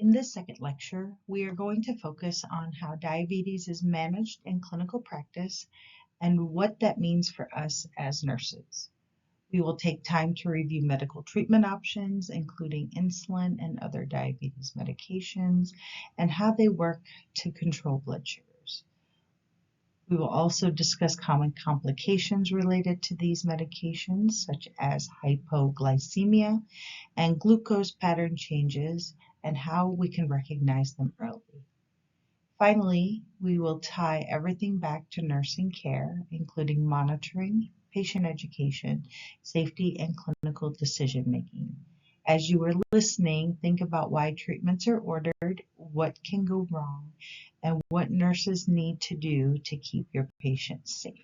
In this second lecture, we are going to focus on how diabetes is managed in clinical practice and what that means for us as nurses. We will take time to review medical treatment options, including insulin and other diabetes medications, and how they work to control blood sugars. We will also discuss common complications related to these medications, such as hypoglycemia and glucose pattern changes, and how we can recognize them early. Finally, we will tie everything back to nursing care, including monitoring, patient education, safety, and clinical decision-making. As you are listening, think about why treatments are ordered, what can go wrong, and what nurses need to do to keep your patients safe.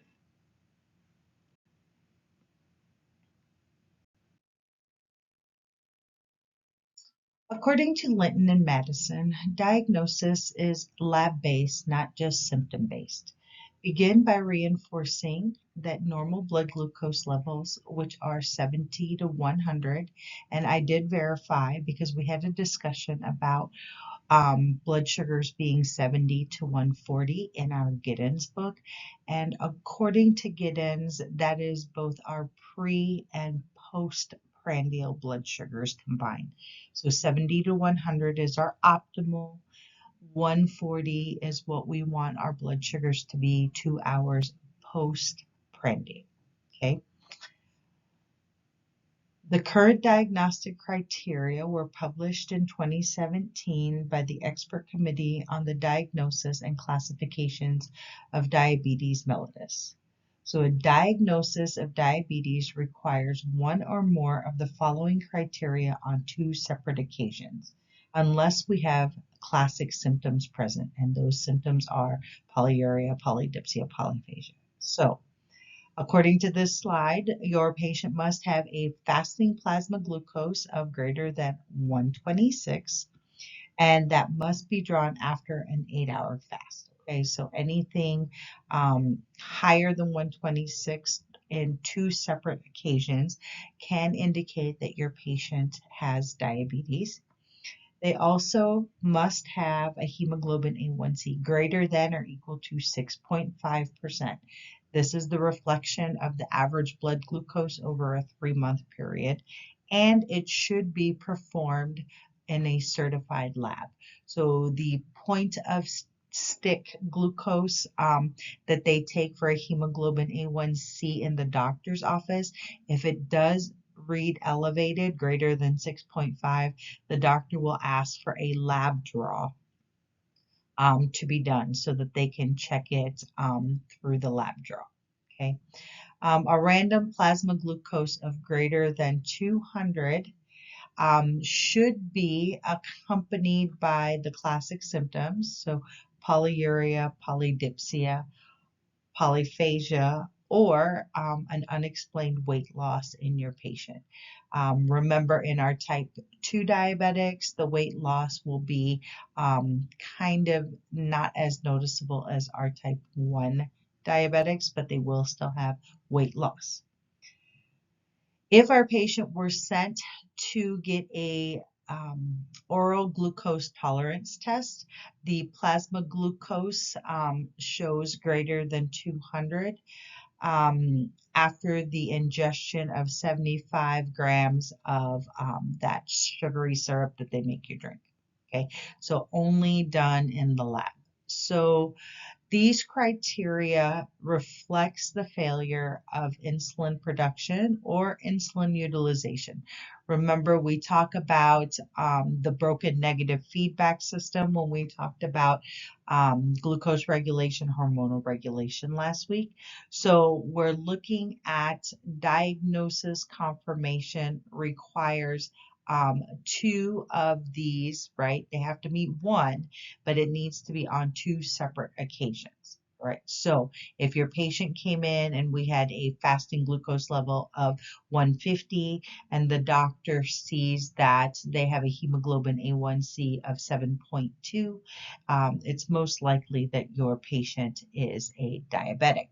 According to Linton and Madison, diagnosis is lab-based, not just symptom-based. Begin by reinforcing that normal blood glucose levels, which are 70 to 100, and I did verify because we had a discussion about blood sugars being 70 to 140 in our Giddens book. And according to Giddens, that is both our pre and postprandial blood sugars combined. So 70 to 100 is our optimal. 140 is what we want our blood sugars to be 2 hours postprandial. Okay. The current diagnostic criteria were published in 2017 by the Expert Committee on the Diagnosis and Classifications of Diabetes mellitus. So a diagnosis of diabetes requires one or more of the following criteria on 2 separate occasions, unless we have classic symptoms present, and those symptoms are polyuria, polydipsia, polyphagia. So according to this slide, your patient must have a fasting plasma glucose of greater than 126, and that must be drawn after an 8-hour fast. Okay, so anything higher than 126 in 2 separate occasions can indicate that your patient has diabetes. They also must have a hemoglobin A1C greater than or equal to 6.5%. This is the reflection of the average blood glucose over a 3-month period, and it should be performed in a certified lab. So the point of stick glucose that they take for a hemoglobin A1C in the doctor's office, if it does read elevated, greater than 6.5, the doctor will ask for a lab draw to be done so that they can check it through the lab draw. Okay. A random plasma glucose of greater than 200 should be accompanied by the classic symptoms, so polyuria, polydipsia, polyphagia, or an unexplained weight loss in your patient. Remember, in our type 2 diabetics, the weight loss will be kind of not as noticeable as our type 1 diabetics, but they will still have weight loss. If our patient were sent to get a oral glucose tolerance test, the plasma glucose shows greater than 200 after the ingestion of 75 grams of that sugary syrup that they make you drink. Okay, so only done in the lab. So these criteria reflects the failure of insulin production or insulin utilization. Remember, we talk about the broken negative feedback system when we talked about glucose regulation, hormonal regulation last week. So we're looking at diagnosis confirmation requires 2 of these, right? They have to meet 1, but it needs to be on 2 separate occasions, right? So if your patient came in and we had a fasting glucose level of 150 and the doctor sees that they have a hemoglobin A1C of 7.2, it's most likely that your patient is a diabetic.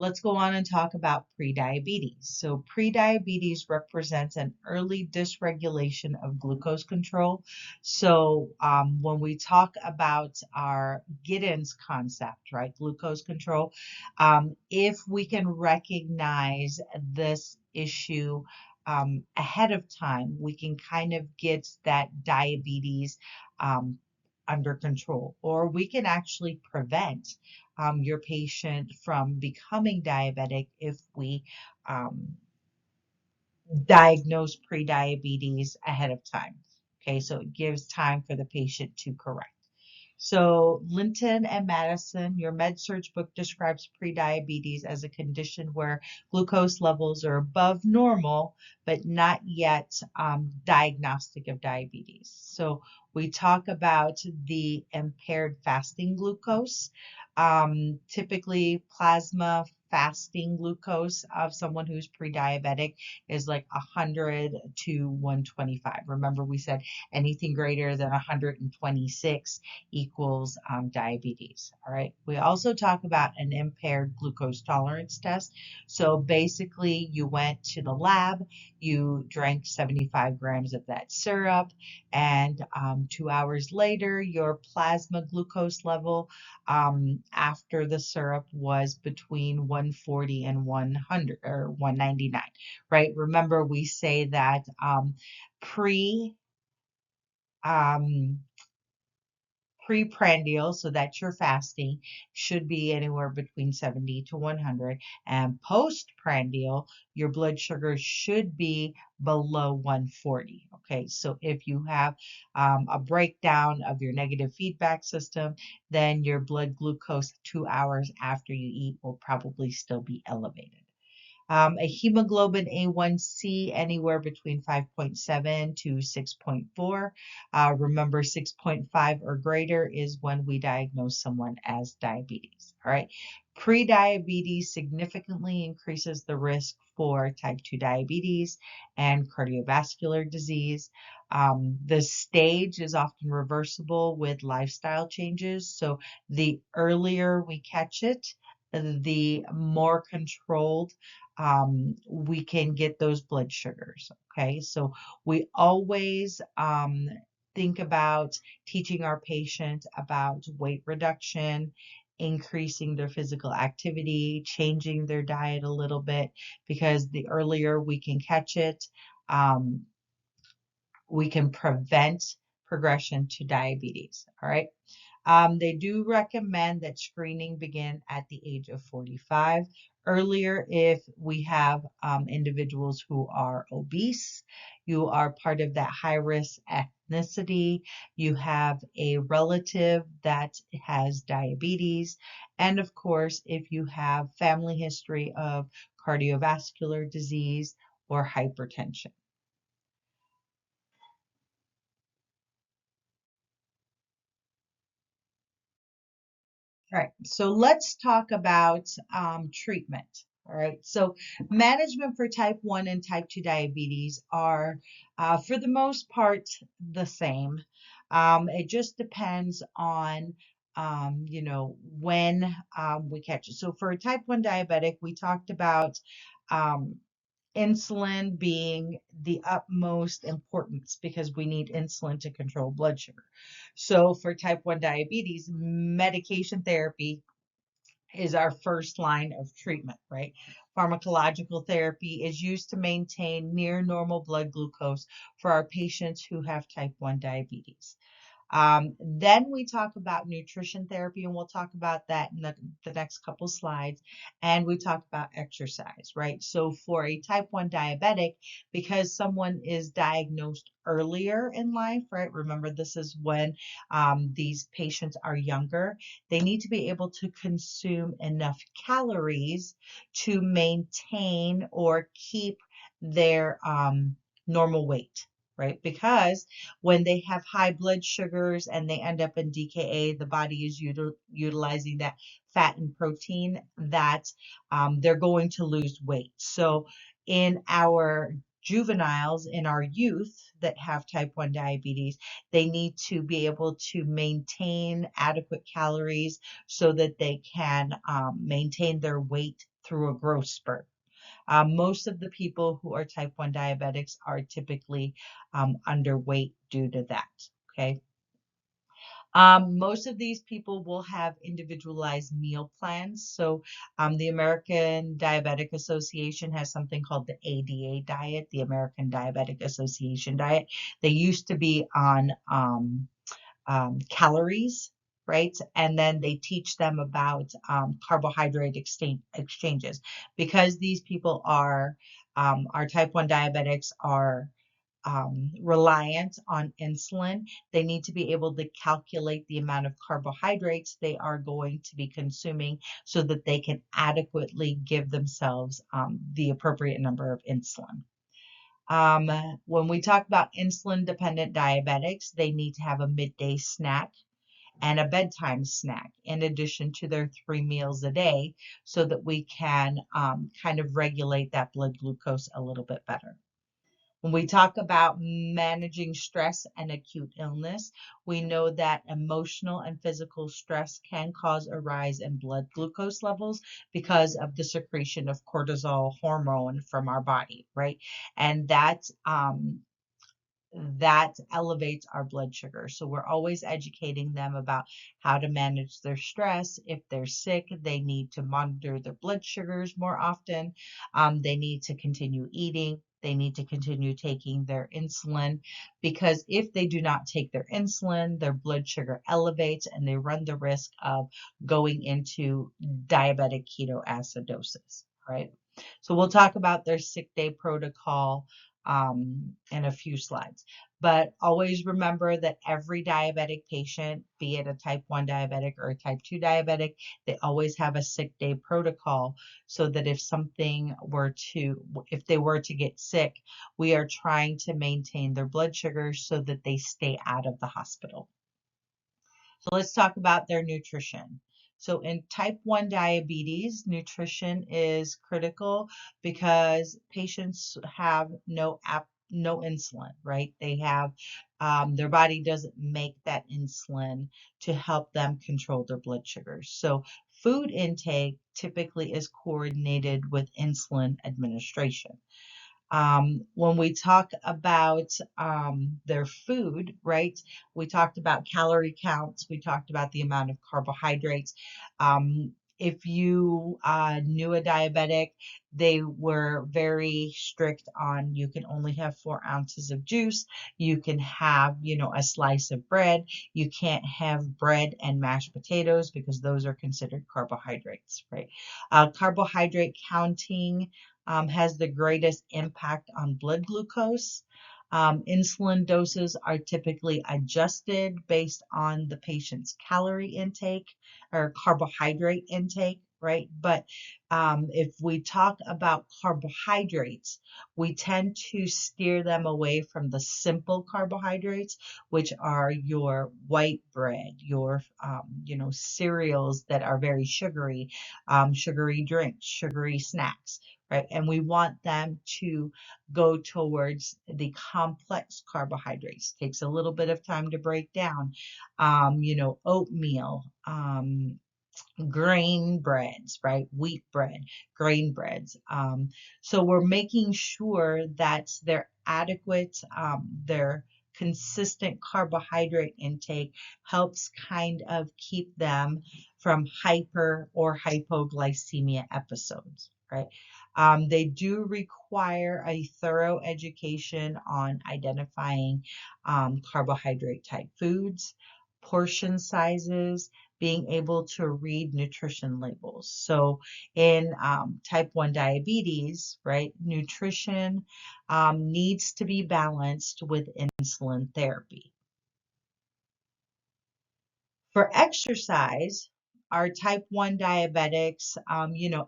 let's go on and talk about prediabetes. So prediabetes represents an early dysregulation of glucose control. So when we talk about our Giddens concept, right, glucose control, if we can recognize this issue ahead of time, we can kind of get that diabetes um, under control, or we can actually prevent your patient from becoming diabetic if we um, diagnose prediabetes ahead of time. Okay, so it gives time for the patient to correct. So Linton and Madison, your MedSurg book describes prediabetes as a condition where glucose levels are above normal, but not yet diagnostic of diabetes. So we talk about the impaired fasting glucose. Typically, plasma fasting glucose of someone who's pre-diabetic is like 100 to 125. Remember, we said anything greater than 126 equals diabetes. All right. We also talk about an impaired glucose tolerance test. So basically, you went to the lab, you drank 75 grams of that syrup, and 2 hours later, your plasma glucose level after the syrup was between 140 and 100 or 199, right? Remember, we say that pre um, preprandial, so that's your fasting, should be anywhere between 70 to 100. And postprandial, your blood sugar should be below 140. Okay, so if you have a breakdown of your negative feedback system, then your blood glucose 2 hours after you eat will probably still be elevated. A hemoglobin A1C anywhere between 5.7 to 6.4. Remember, 6.5 or greater is when we diagnose someone as diabetes. All right. Prediabetes significantly increases the risk for type 2 diabetes and cardiovascular disease. The stage is often reversible with lifestyle changes. So the earlier we catch it, the more controlled we can get those blood sugars. Okay, so we always think about teaching our patients about weight reduction, increasing their physical activity, changing their diet a little bit, because the earlier we can catch it, um, we can prevent progression to diabetes. All right. They do recommend that screening begin at the age of 45. Earlier, if we have individuals who are obese, you are part of that high risk ethnicity, you have a relative that has diabetes, and of course, if you have family history of cardiovascular disease or hypertension. All right, so let's talk about treatment. All right, so management for type 1 and type 2 diabetes are, for the most part, the same. It just depends on, when we catch it. So for a type 1 diabetic, we talked about um, insulin being the utmost importance because we need insulin to control blood sugar. So for type 1 diabetes, medication therapy is our first line of treatment, right? Pharmacological therapy is used to maintain near normal blood glucose for our patients who have type 1 diabetes. Then we talk about nutrition therapy, and we'll talk about that in the next couple slides. And we talk about exercise, right? So for a type 1 diabetic, because someone is diagnosed earlier in life, right? Remember, this is when these patients are younger. They need to be able to consume enough calories to maintain or keep their normal weight, right? Because when they have high blood sugars and they end up in DKA, the body is utilizing that fat and protein that they're going to lose weight. So in our juveniles, in our youth that have type 1 diabetes, they need to be able to maintain adequate calories so that they can maintain their weight through a growth spurt. Most of the people who are type 1 diabetics are typically underweight due to that. Okay. Most of these people will have individualized meal plans. So, the American Diabetic Association has something called the ADA diet, the American Diabetic Association diet. They used to be on calories, right? And then they teach them about carbohydrate exchanges. Because these people are type 1 diabetics are reliant on insulin. They need to be able to calculate the amount of carbohydrates they are going to be consuming so that they can adequately give themselves the appropriate number of insulin. When we talk about insulin dependent diabetics, they need to have a midday snack and a bedtime snack in addition to their 3 meals a day so that we can kind of regulate that blood glucose a little bit better. When we talk about managing stress and acute illness, we know that emotional and physical stress can cause a rise in blood glucose levels because of the secretion of cortisol hormone from our body, right? And that elevates our blood sugar. So we're always educating them about how to manage their stress. If they're sick, they need to monitor their blood sugars more often. They need to continue eating. They need to continue taking their insulin because if they do not take their insulin, their blood sugar elevates and they run the risk of going into diabetic ketoacidosis, right? So we'll talk about their sick day protocol in a few slides. But always remember that every diabetic patient, be it a type 1 diabetic or a type 2 diabetic, they always have a sick day protocol so that if they were to get sick, we are trying to maintain their blood sugar so that they stay out of the hospital. So let's talk about their nutrition. So in type 1 diabetes, nutrition is critical because patients have no insulin, right? They have their body doesn't make that insulin to help them control their blood sugars. So food intake typically is coordinated with insulin administration. When we talk about their food, right, we talked about calorie counts, we talked about the amount of carbohydrates. If you knew a diabetic, they were very strict on you can only have 4 ounces of juice. You can have, a slice of bread. You can't have bread and mashed potatoes because those are considered carbohydrates, right? Carbohydrate counting has the greatest impact on blood glucose. Insulin doses are typically adjusted based on the patient's calorie intake or carbohydrate intake, right? But if we talk about carbohydrates, we tend to steer them away from the simple carbohydrates, which are your white bread, your cereals that are very sugary, sugary drinks, sugary snacks, right? And we want them to go towards the complex carbohydrates. Takes a little bit of time to break down. Oatmeal, grain breads, right? Wheat bread, grain breads. So we're making sure that they're adequate, their consistent carbohydrate intake helps kind of keep them from hyper or hypoglycemia episodes, right? They do require a thorough education on identifying carbohydrate type foods, portion sizes, being able to read nutrition labels. So in type 1 diabetes, right, nutrition needs to be balanced with insulin therapy. For exercise, our type 1 diabetics,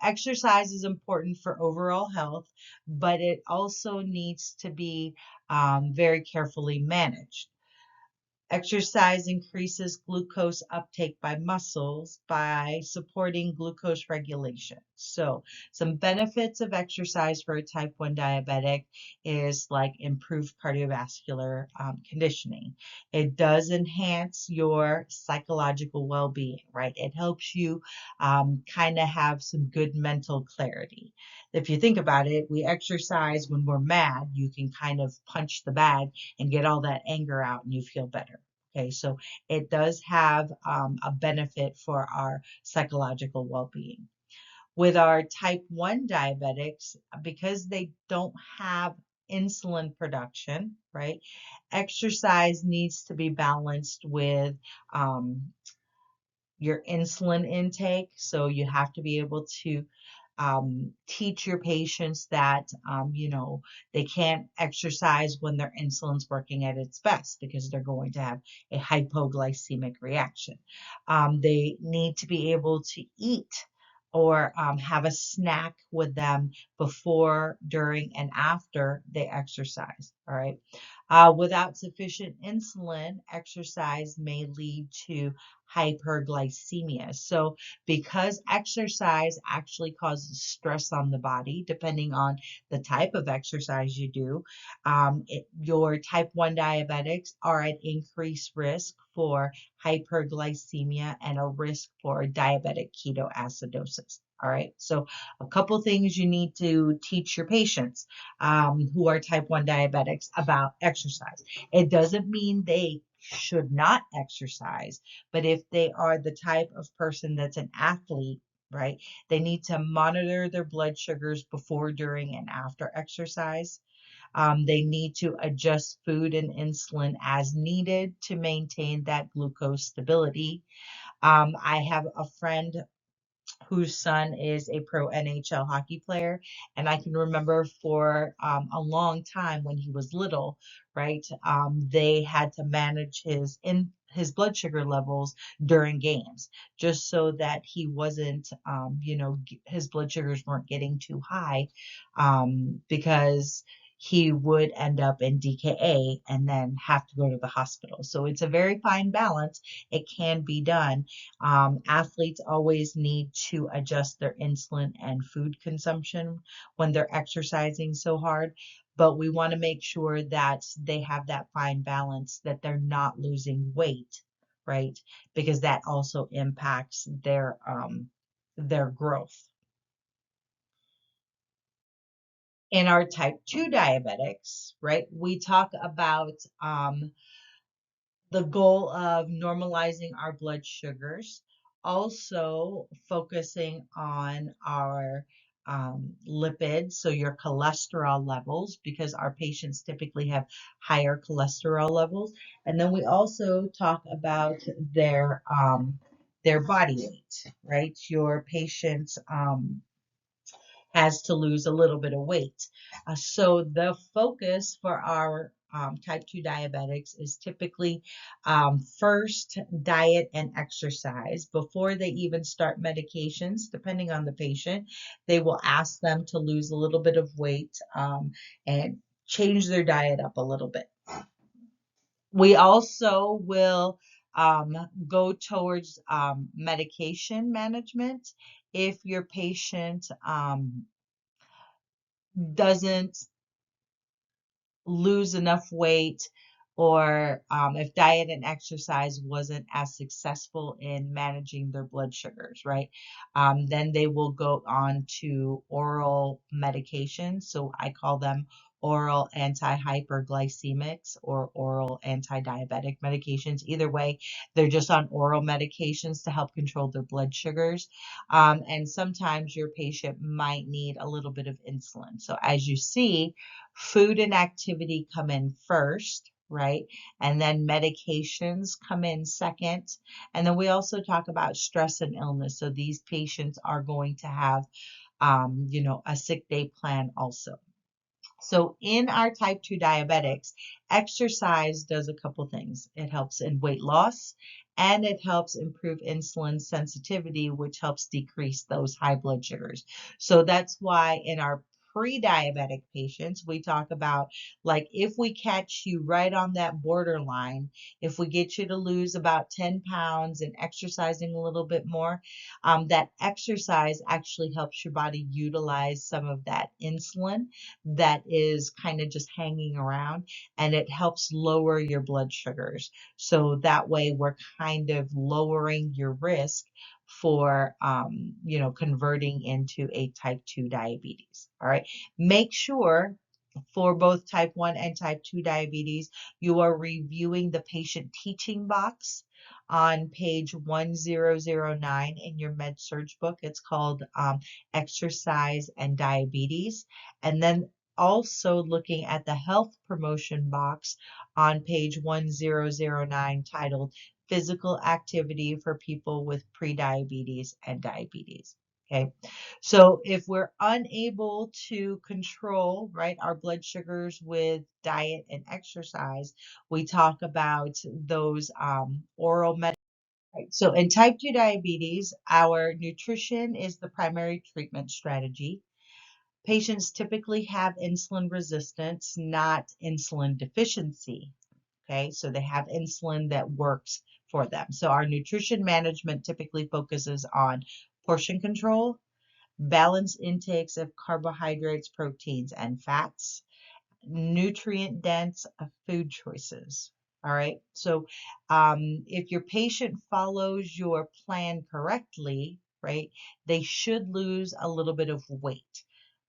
exercise is important for overall health, but it also needs to be very carefully managed. Exercise increases glucose uptake by muscles by supporting glucose regulation. So, some benefits of exercise for a type 1 diabetic is like improved cardiovascular conditioning. It does enhance your psychological well being, right? It helps you kind of have some good mental clarity. If you think about it, we exercise when we're mad, you can kind of punch the bag and get all that anger out and you feel better. Okay, so it does have a benefit for our psychological well-being. With our type 1 diabetics, because they don't have insulin production, right? Exercise needs to be balanced with your insulin intake. So you have to be able to teach your patients that, they can't exercise when their insulin's working at its best because they're going to have a hypoglycemic reaction. They need to be able to eat or have a snack with them before, during, and after they exercise. All right. Without sufficient insulin, exercise may lead to hyperglycemia. So, because exercise actually causes stress on the body, depending on the type of exercise you do, your type 1 diabetics are at increased risk for hyperglycemia and a risk for diabetic ketoacidosis. All right, so a couple things you need to teach your patients who are type 1 diabetics about exercise. It doesn't mean they should not exercise, but if they are the type of person that's an athlete, right, they need to monitor their blood sugars before, during, and after exercise. They need to adjust food and insulin as needed to maintain that glucose stability. I have a friend whose son is a pro NHL hockey player. And I can remember for a long time when he was little, right? They had to manage his blood sugar levels during games, just so that he wasn't, his blood sugars weren't getting too high, because he would end up in DKA and then have to go to the hospital. So it's a very fine balance. It can be done. Athletes always need to adjust their insulin and food consumption when they're exercising so hard, but we want to make sure that they have that fine balance, that they're not losing weight, right? Because that also impacts their growth. In our type 2 diabetics, right, we talk about the goal of normalizing our blood sugars, also focusing on our lipids, so your cholesterol levels, because our patients typically have higher cholesterol levels. And then we also talk about their body weight, right? Your patients has to lose a little bit of weight. So the focus for our type 2 diabetics is typically first diet and exercise. Before they even start medications, depending on the patient, they will ask them to lose a little bit of weight and change their diet up a little bit. We also will go towards medication management if your patient doesn't lose enough weight, or if diet and exercise wasn't as successful in managing their blood sugars, right? Then they will go on to oral medications. So I call them oral anti-hyperglycemics or oral anti-diabetic medications. Either way, they're just on oral medications to help control their blood sugars. And sometimes your patient might need a little bit of insulin. So as you see, food and activity come in first, right? And then medications come in second. And then we also talk about stress and illness. So these patients are going to have, a sick day plan also. So in our type 2 diabetics, exercise does a couple things. It helps in weight loss and it helps improve insulin sensitivity, which helps decrease those high blood sugars. So that's why in our pre-diabetic patients, we talk about, like, if we catch you right on that borderline, if we get you to lose about 10 pounds and exercising a little bit more, that exercise actually helps your body utilize some of that insulin that is kind of just hanging around, and it helps lower your blood sugars. So that way we're kind of lowering your risk for converting into a type 2 diabetes. All right. Make sure for both type 1 and type 2 diabetes, you are reviewing the patient teaching box on page 1009 in your med surg book. It's called Exercise and Diabetes. And then also looking at the health promotion box on page 1009 titled Physical Activity for People with Prediabetes and Diabetes. Okay, so if we're unable to control, right, our blood sugars with diet and exercise, we talk about those oral medications. Right. So in type 2 diabetes, our nutrition is the primary treatment strategy. Patients typically have insulin resistance, not insulin deficiency. Okay, so they have insulin that works for them. So our nutrition management typically focuses on portion control, balanced intakes of carbohydrates, proteins, and fats, nutrient dense food choices. All right. So if your patient follows your plan correctly, right, they should lose a little bit of weight.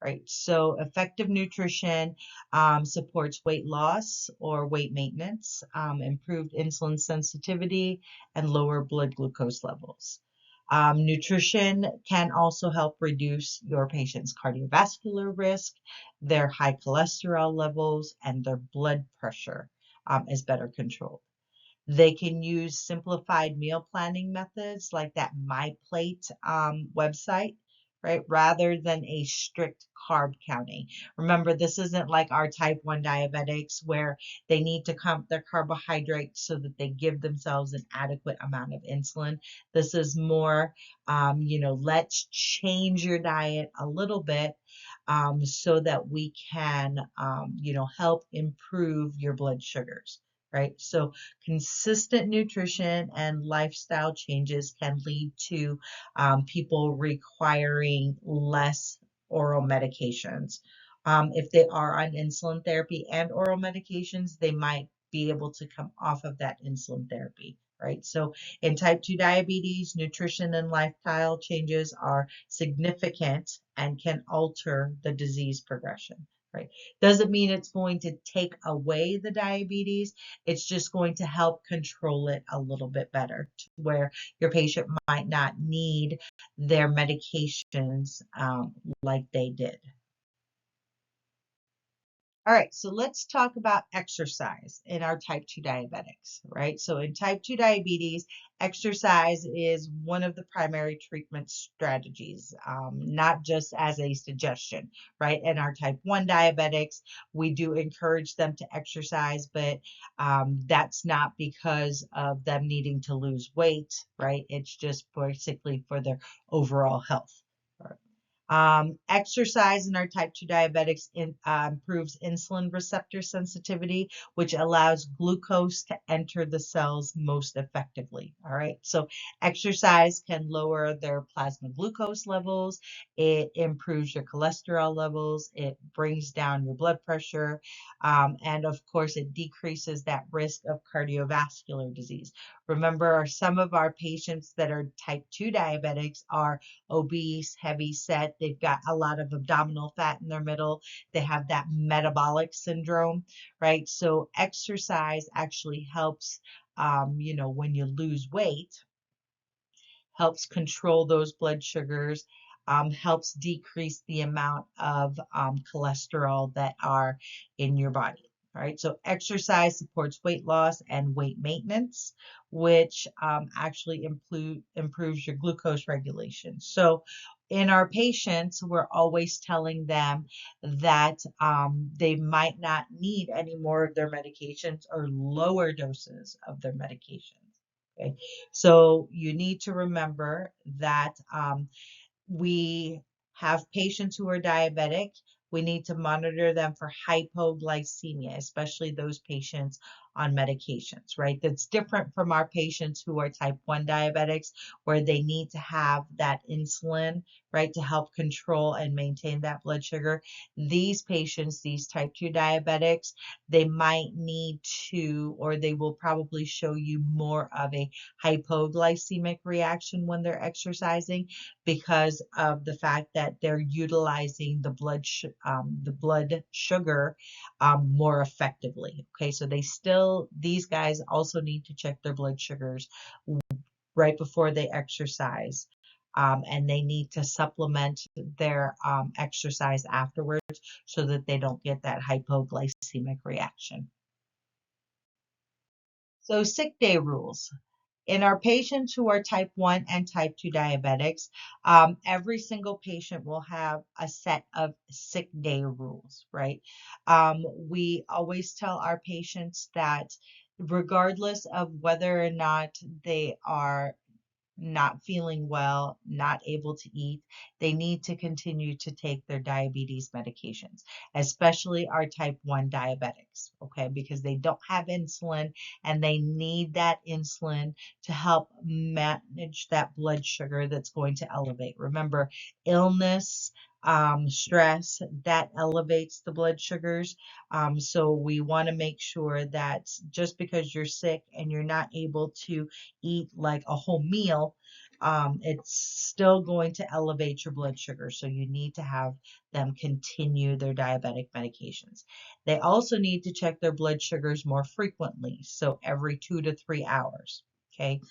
Right. So effective nutrition supports weight loss or weight maintenance, improved insulin sensitivity, and lower blood glucose levels. Nutrition can also help reduce your patient's cardiovascular risk, their high cholesterol levels, and their blood pressure is better controlled. They can use simplified meal planning methods like that MyPlate website, right? Rather than a strict carb counting. Remember, this isn't like our type 1 diabetics where they need to count their carbohydrates so that they give themselves an adequate amount of insulin. This is more, let's change your diet a little bit so that we can, help improve your blood sugars. Right. So consistent nutrition and lifestyle changes can lead to people requiring less oral medications. If they are on insulin therapy and oral medications, they might be able to come off of that insulin therapy. Right. So in type 2 diabetes, nutrition and lifestyle changes are significant and can alter the disease progression. Right. Doesn't mean it's going to take away the diabetes. It's just going to help control it a little bit better to where your patient might not need their medications like they did. All right, so let's talk about exercise in our type 2 diabetics, right? So in type 2 diabetes, exercise is one of the primary treatment strategies, not just as a suggestion, right? In our type 1 diabetics, we do encourage them to exercise, but that's not because of them needing to lose weight, right? It's just basically for their overall health. Exercise in our type 2 diabetics improves insulin receptor sensitivity, which allows glucose to enter the cells most effectively. All right. So exercise can lower their plasma glucose levels. It improves your cholesterol levels. It brings down your blood pressure. And of course, it decreases that risk of cardiovascular disease. Remember, some of our patients that are type 2 diabetics are obese, heavy set. They've got a lot of abdominal fat in their middle. They have that metabolic syndrome, right? So exercise actually helps, when you lose weight, helps control those blood sugars, helps decrease the amount of cholesterol that are in your body. All right, so exercise supports weight loss and weight maintenance, which actually improves your glucose regulation. So in our patients, we're always telling them that they might not need any more of their medications or lower doses of their medications. Okay, so you need to remember that we have patients who are diabetic, We need to monitor them for hypoglycemia, especially those patients on medications, right? That's different from our patients who are type 1 diabetics, where they need to have that insulin, right, to help control and maintain that blood sugar. These patients, these type 2 diabetics, they might need to, or they will probably show you more of a hypoglycemic reaction when they're exercising because of the fact that they're utilizing the blood sugar more effectively. Okay, so these guys also need to check their blood sugars right before they exercise. And they need to supplement their exercise afterwards so that they don't get that hypoglycemic reaction. So sick day rules. In our patients who are type 1 and type 2 diabetics, every single patient will have a set of sick day rules, right? We always tell our patients that regardless of whether or not they are not feeling well, not able to eat, they need to continue to take their diabetes medications, especially our type 1 diabetics, okay, because they don't have insulin and they need that insulin to help manage that blood sugar that's going to elevate. Remember, illness, stress, that elevates the blood sugars. So we want to make sure that just because you're sick and you're not able to eat like a whole meal, it's still going to elevate your blood sugar. So you need to have them continue their diabetic medications. They also need to check their blood sugars more frequently, so every 2 to 3 hours. Okay.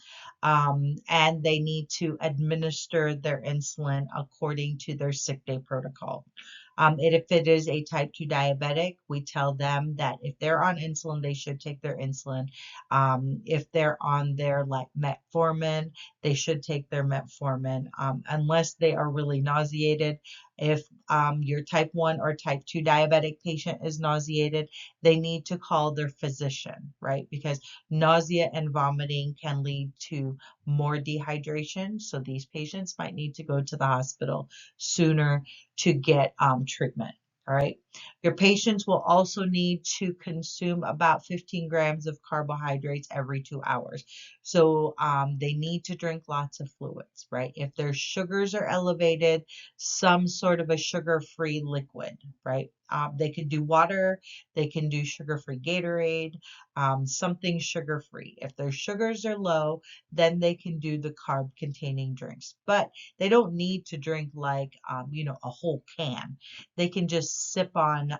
And they need to administer their insulin according to their sick day protocol. If it is a type 2 diabetic, we tell them that if they're on insulin, they should take their insulin. If they're on their like metformin, they should take their metformin unless they are really nauseated. If your type 1 or type 2 diabetic patient is nauseated, they need to call their physician, right? Because nausea and vomiting can lead to more dehydration. So these patients might need to go to the hospital sooner to get treatment. All right. Your patients will also need to consume about 15 grams of carbohydrates every 2 hours. So they need to drink lots of fluids, right? If their sugars are elevated, some sort of a sugar-free liquid, right? They can do water, they can do sugar-free Gatorade, something sugar-free. If their sugars are low, then they can do the carb-containing drinks. But they don't need to drink like, a whole can. They can just sip on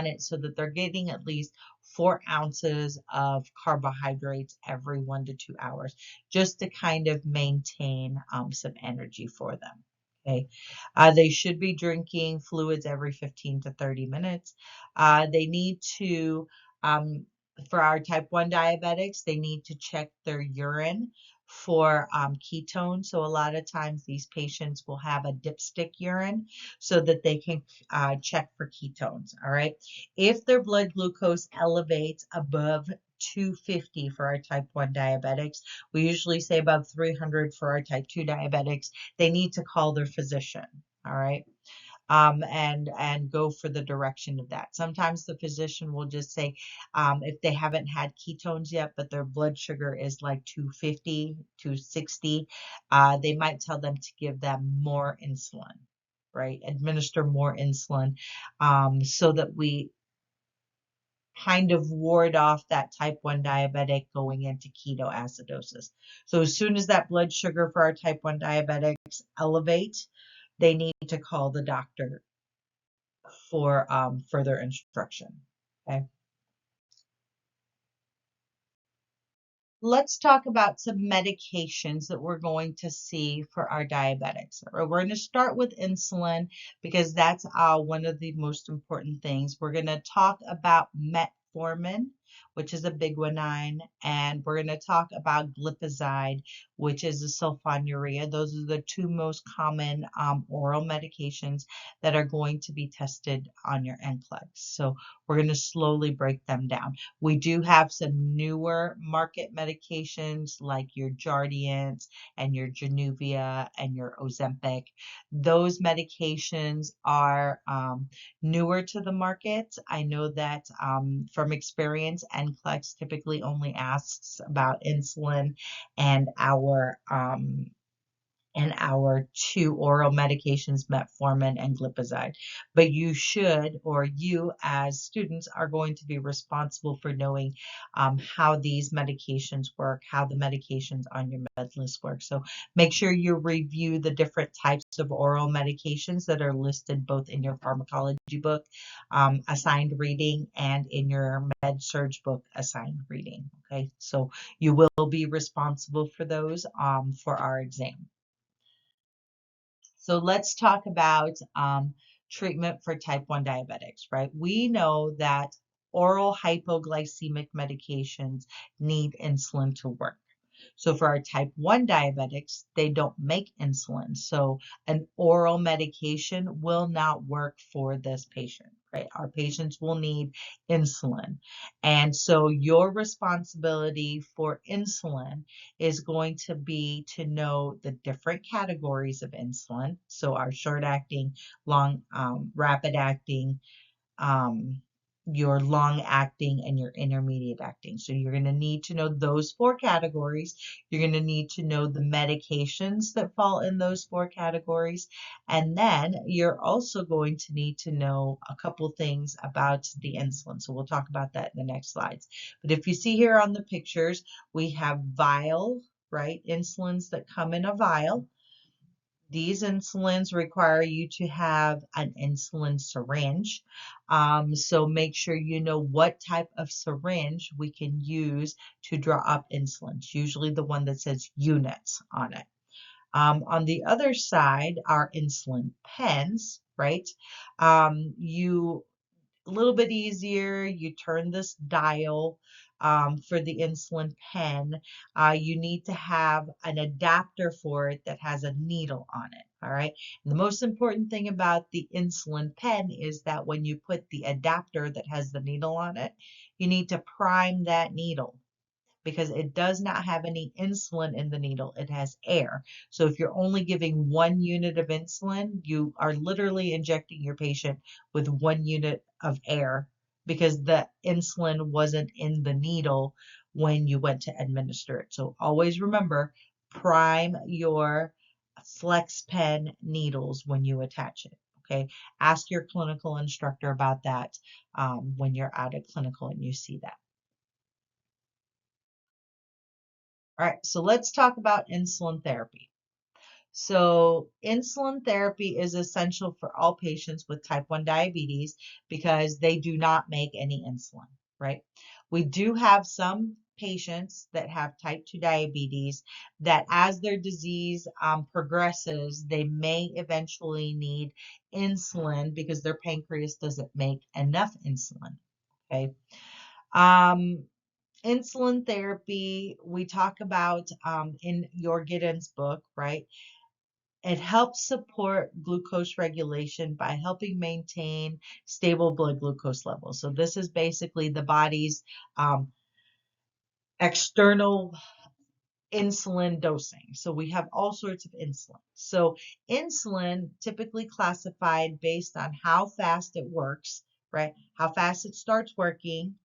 it so that they're getting at least 4 ounces of carbohydrates every 1 to 2 hours, just to kind of maintain some energy for them. Okay. They should be drinking fluids every 15 to 30 minutes. They need to, for our type 1 diabetics, they need to check their urine for ketones. So a lot of times these patients will have a dipstick urine so that they can check for ketones. All right. If their blood glucose elevates above 250 for our type 1 diabetics, we usually say above 300 for our type 2 diabetics, they need to call their physician. All right. And go for the direction of that. Sometimes the physician will just say, if they haven't had ketones yet, but their blood sugar is like 250, 260, they might tell them to give them more insulin, right? Administer more insulin so that we kind of ward off that type 1 diabetic going into ketoacidosis. So as soon as that blood sugar for our type 1 diabetics elevates, they need to call the doctor for further instruction. Okay. Let's talk about some medications that we're going to see for our diabetics. We're going to start with insulin because that's one of the most important things. We're going to talk about metformin. which is a biguanide, and we're going to talk about glipizide, which is a sulfonylurea. Those are the two most common oral medications that are going to be tested on your NCLEX. So we're going to slowly break them down. We do have some newer market medications like your Jardiance and your Januvia and your Ozempic. Those medications are newer to the market. I know that from experience, NCLEX typically only asks about insulin and our two oral medications, metformin and glipizide. But you should, or you as students are going to be responsible for knowing how these medications work, how the medications on your med list work. So make sure you review the different types of oral medications that are listed both in your pharmacology book, assigned reading, and in your med surge book, assigned reading. Okay, so you will be responsible for those for our exam. So let's talk about treatment for type 1 diabetics, right? We know that oral hypoglycemic medications need insulin to work. So for our type 1 diabetics, they don't make insulin. So an oral medication will not work for this patient, right? Our patients will need insulin. And so your responsibility for insulin is going to be to know the different categories of insulin. So our short acting, long, rapid acting, um, your long acting, and your intermediate acting. So you're going to need to know those four categories. You're going to need to know the medications that fall in those four categories. And then you're also going to need to know a couple things about the insulin. So we'll talk about that in the next slides. But if you see here on the pictures, we have vial, right? Insulins that come in a vial. These insulins require you to have an insulin syringe. So make sure you know what type of syringe we can use to draw up insulin. It's usually the one that says units on it. On the other side are insulin pens, right? You a little bit easier. You turn this dial for the insulin pen. You need to have an adapter for it that has a needle on it. All right. And the most important thing about the insulin pen is that when you put the adapter that has the needle on it, you need to prime that needle, because it does not have any insulin in the needle. It has air. So if you're only giving 1 unit of insulin, you are literally injecting your patient with 1 unit of air because the insulin wasn't in the needle when you went to administer it. So always remember, prime your flex pen needles when you attach it. Okay, ask your clinical instructor about that when you're out at clinical and you see that. All right, so let's talk about insulin therapy. So insulin therapy is essential for all patients with type 1 diabetes because they do not make any insulin, right? We do have some patients that have type 2 diabetes that as their disease progresses, they may eventually need insulin because their pancreas doesn't make enough insulin, okay? Um, Insulin therapy, we talk about in your Giddens book, right? It helps support glucose regulation by helping maintain stable blood glucose levels. So this is basically the body's external insulin dosing. So we have all sorts of insulin. So insulin typically classified based on how fast it works, right? How fast it starts working,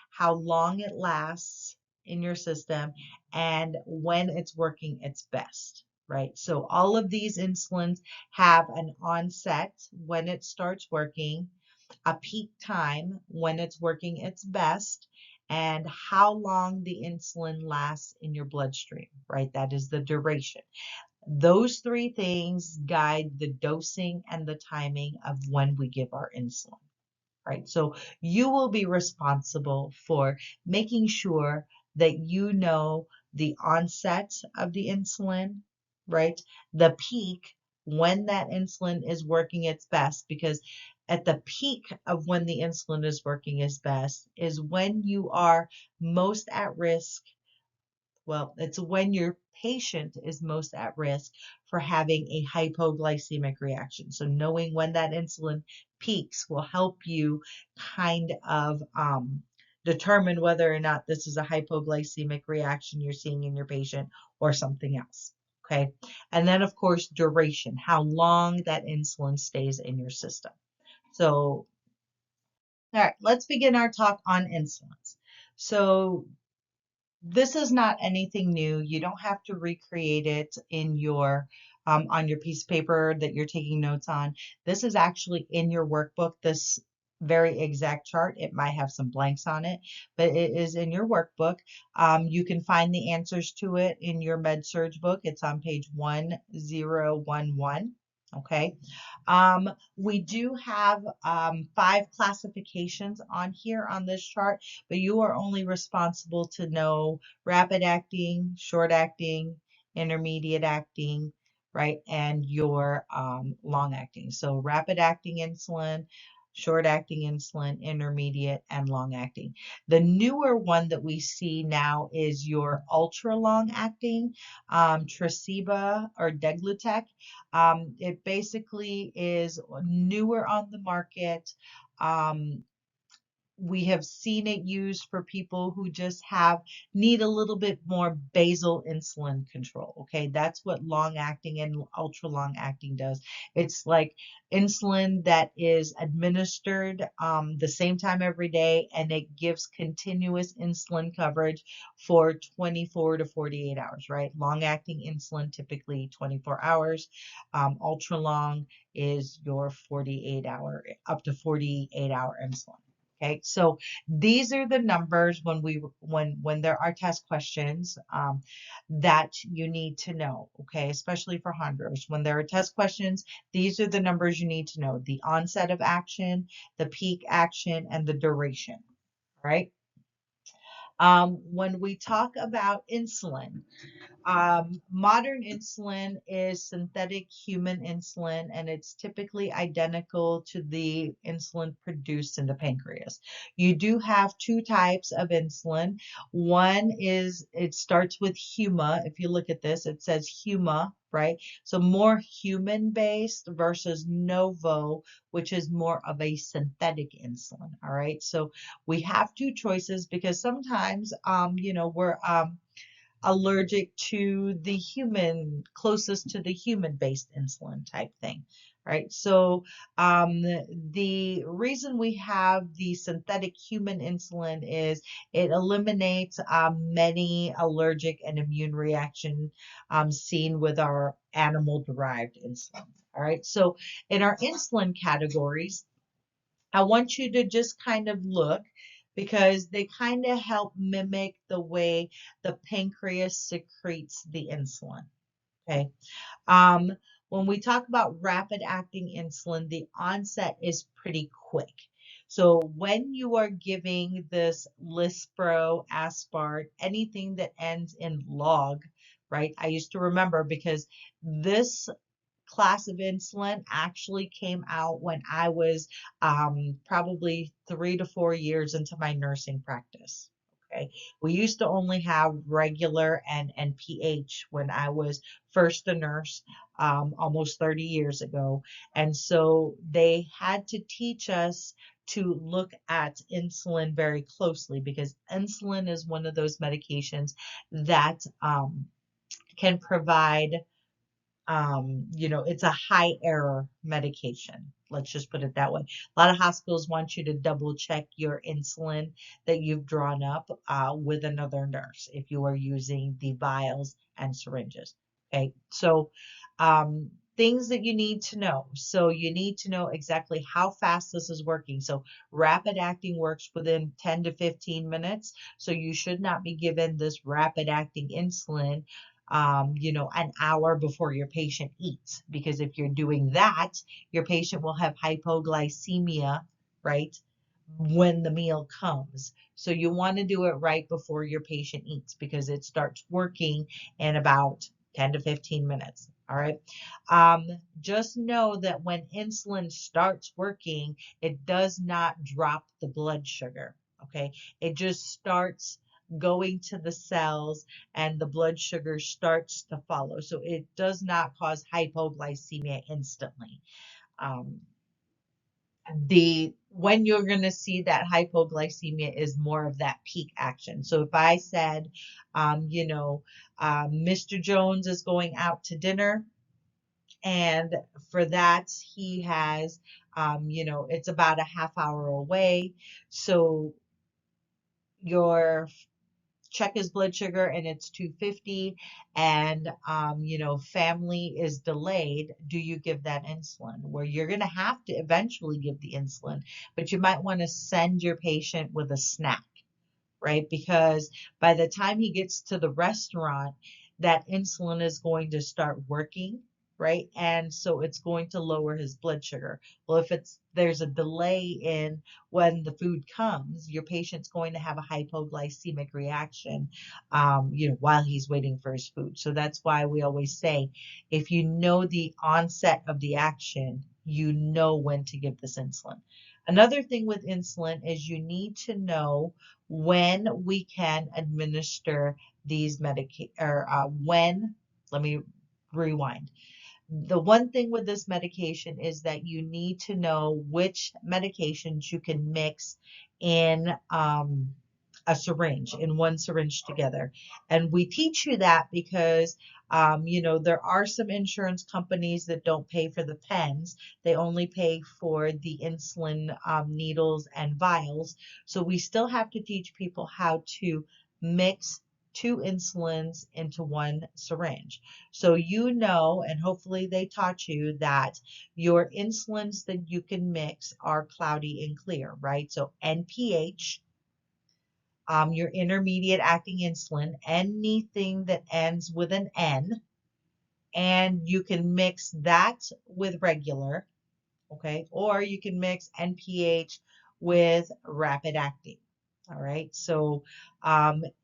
how long it lasts in your system, and when it's working its best, right? So all of these insulins have an onset when it starts working, a peak time when it's working its best, and how long the insulin lasts in your bloodstream, right? That is the duration. Those three things guide the dosing and the timing of when we give our insulin, right? So you will be responsible for making sure that you know the onset of the insulin, right? The peak when that insulin is working its best, because at the peak of when the insulin is working its best is when you are most at risk. Well, it's when your patient is most at risk for having a hypoglycemic reaction. So knowing when that insulin peaks will help you kind of determine whether or not this is a hypoglycemic reaction you're seeing in your patient or something else. Okay. And then, of course, duration, how long that insulin stays in your system. So, all right, let's begin our talk on insulins. So, this is not anything new. You don't have to recreate it in your on your piece of paper that you're taking notes on. This is actually in your workbook. This very exact chart. It might have some blanks on it, but it is in your workbook. You can find the answers to it in your Med-Surg book. It's on page 1011. Okay. We do have 5 classifications on here on this chart, but you are only responsible to know rapid acting, short acting, intermediate acting, right, and your long acting. So rapid acting insulin, short acting insulin, intermediate, and long acting. The newer one that we see now is your ultra long acting, Tresiba or Deglutech. It basically is newer on the market. Um, we have seen it used for people who just need a little bit more basal insulin control. Okay, that's what long acting and ultra long acting does. It's like insulin that is administered the same time every day, and it gives continuous insulin coverage for 24 to 48 hours, right? Long acting insulin typically 24 hours. Ultra long is your up to 48-hour insulin. Okay, so these are the numbers when there are test questions that you need to know. Okay, especially for Honduras, when there are test questions, these are the numbers you need to know: the onset of action, the peak action, and the duration. All right. When we talk about insulin, modern insulin is synthetic human insulin, and it's typically identical to the insulin produced in the pancreas. You do have 2 types of insulin. One is, it starts with HUMA. If you look at this, it says HUMA, right? So more human-based versus Novo, which is more of a synthetic insulin, all right? So we have 2 choices because sometimes, we're allergic to the closest to the human-based insulin type thing, right? So the reason we have the synthetic human insulin is it eliminates many allergic and immune reaction seen with our animal-derived insulin. All right, so in our insulin categories, I want you to just kind of look because they kind of help mimic the way the pancreas secretes the insulin. Okay. Um, when we talk about rapid acting insulin, the onset is pretty quick. So when you are giving this Lispro, Aspart, anything that ends in log, right? I used to remember because this class of insulin actually came out when I was probably 3 to 4 years into my nursing practice. Okay, we used to only have regular and PH when I was first a nurse almost 30 years ago. And so they had to teach us to look at insulin very closely because insulin is one of those medications that can provide it's a high error medication. Let's just put it that way. A lot of hospitals want you to double check your insulin that you've drawn up with another nurse if you are using the vials and syringes. Okay, so things that you need to know. So you need to know exactly how fast this is working. So rapid acting works within 10 to 15 minutes. So you should not be given this rapid acting insulin an hour before your patient eats. Because if you're doing that, your patient will have hypoglycemia, right, when the meal comes. So you want to do it right before your patient eats because it starts working in about 10 to 15 minutes. All right. Just know that when insulin starts working, it does not drop the blood sugar. Okay. It just starts going to the cells and the blood sugar starts to follow. So it does not cause hypoglycemia instantly. Um, the when you're going to see that hypoglycemia is more of that peak action. So if I said, Mr. Jones is going out to dinner, and for that he has, it's about a half hour away. So your check his blood sugar and it's 250, and family is delayed, do you give that insulin? Where you're going to have to eventually give the insulin, but you might want to send your patient with a snack, right? Because by the time he gets to the restaurant, that insulin is going to start working, right? And so it's going to lower his blood sugar. Well, if there's a delay in when the food comes, your patient's going to have a hypoglycemic reaction, while he's waiting for his food. So that's why we always say, if you know the onset of the action, you know when to give this insulin. Another thing with insulin is you need to know when we can administer these let me rewind. The one thing with this medication is that you need to know which medications you can mix in a syringe, in one syringe together. And we teach you that because, there are some insurance companies that don't pay for the pens. They only pay for the insulin needles and vials. So we still have to teach people how to mix two insulins into one syringe. So and hopefully they taught you that your insulins that you can mix are cloudy and clear, right? So NPH, your intermediate acting insulin, anything that ends with an N, and you can mix that with regular, okay? Or you can mix NPH with rapid acting. All right. So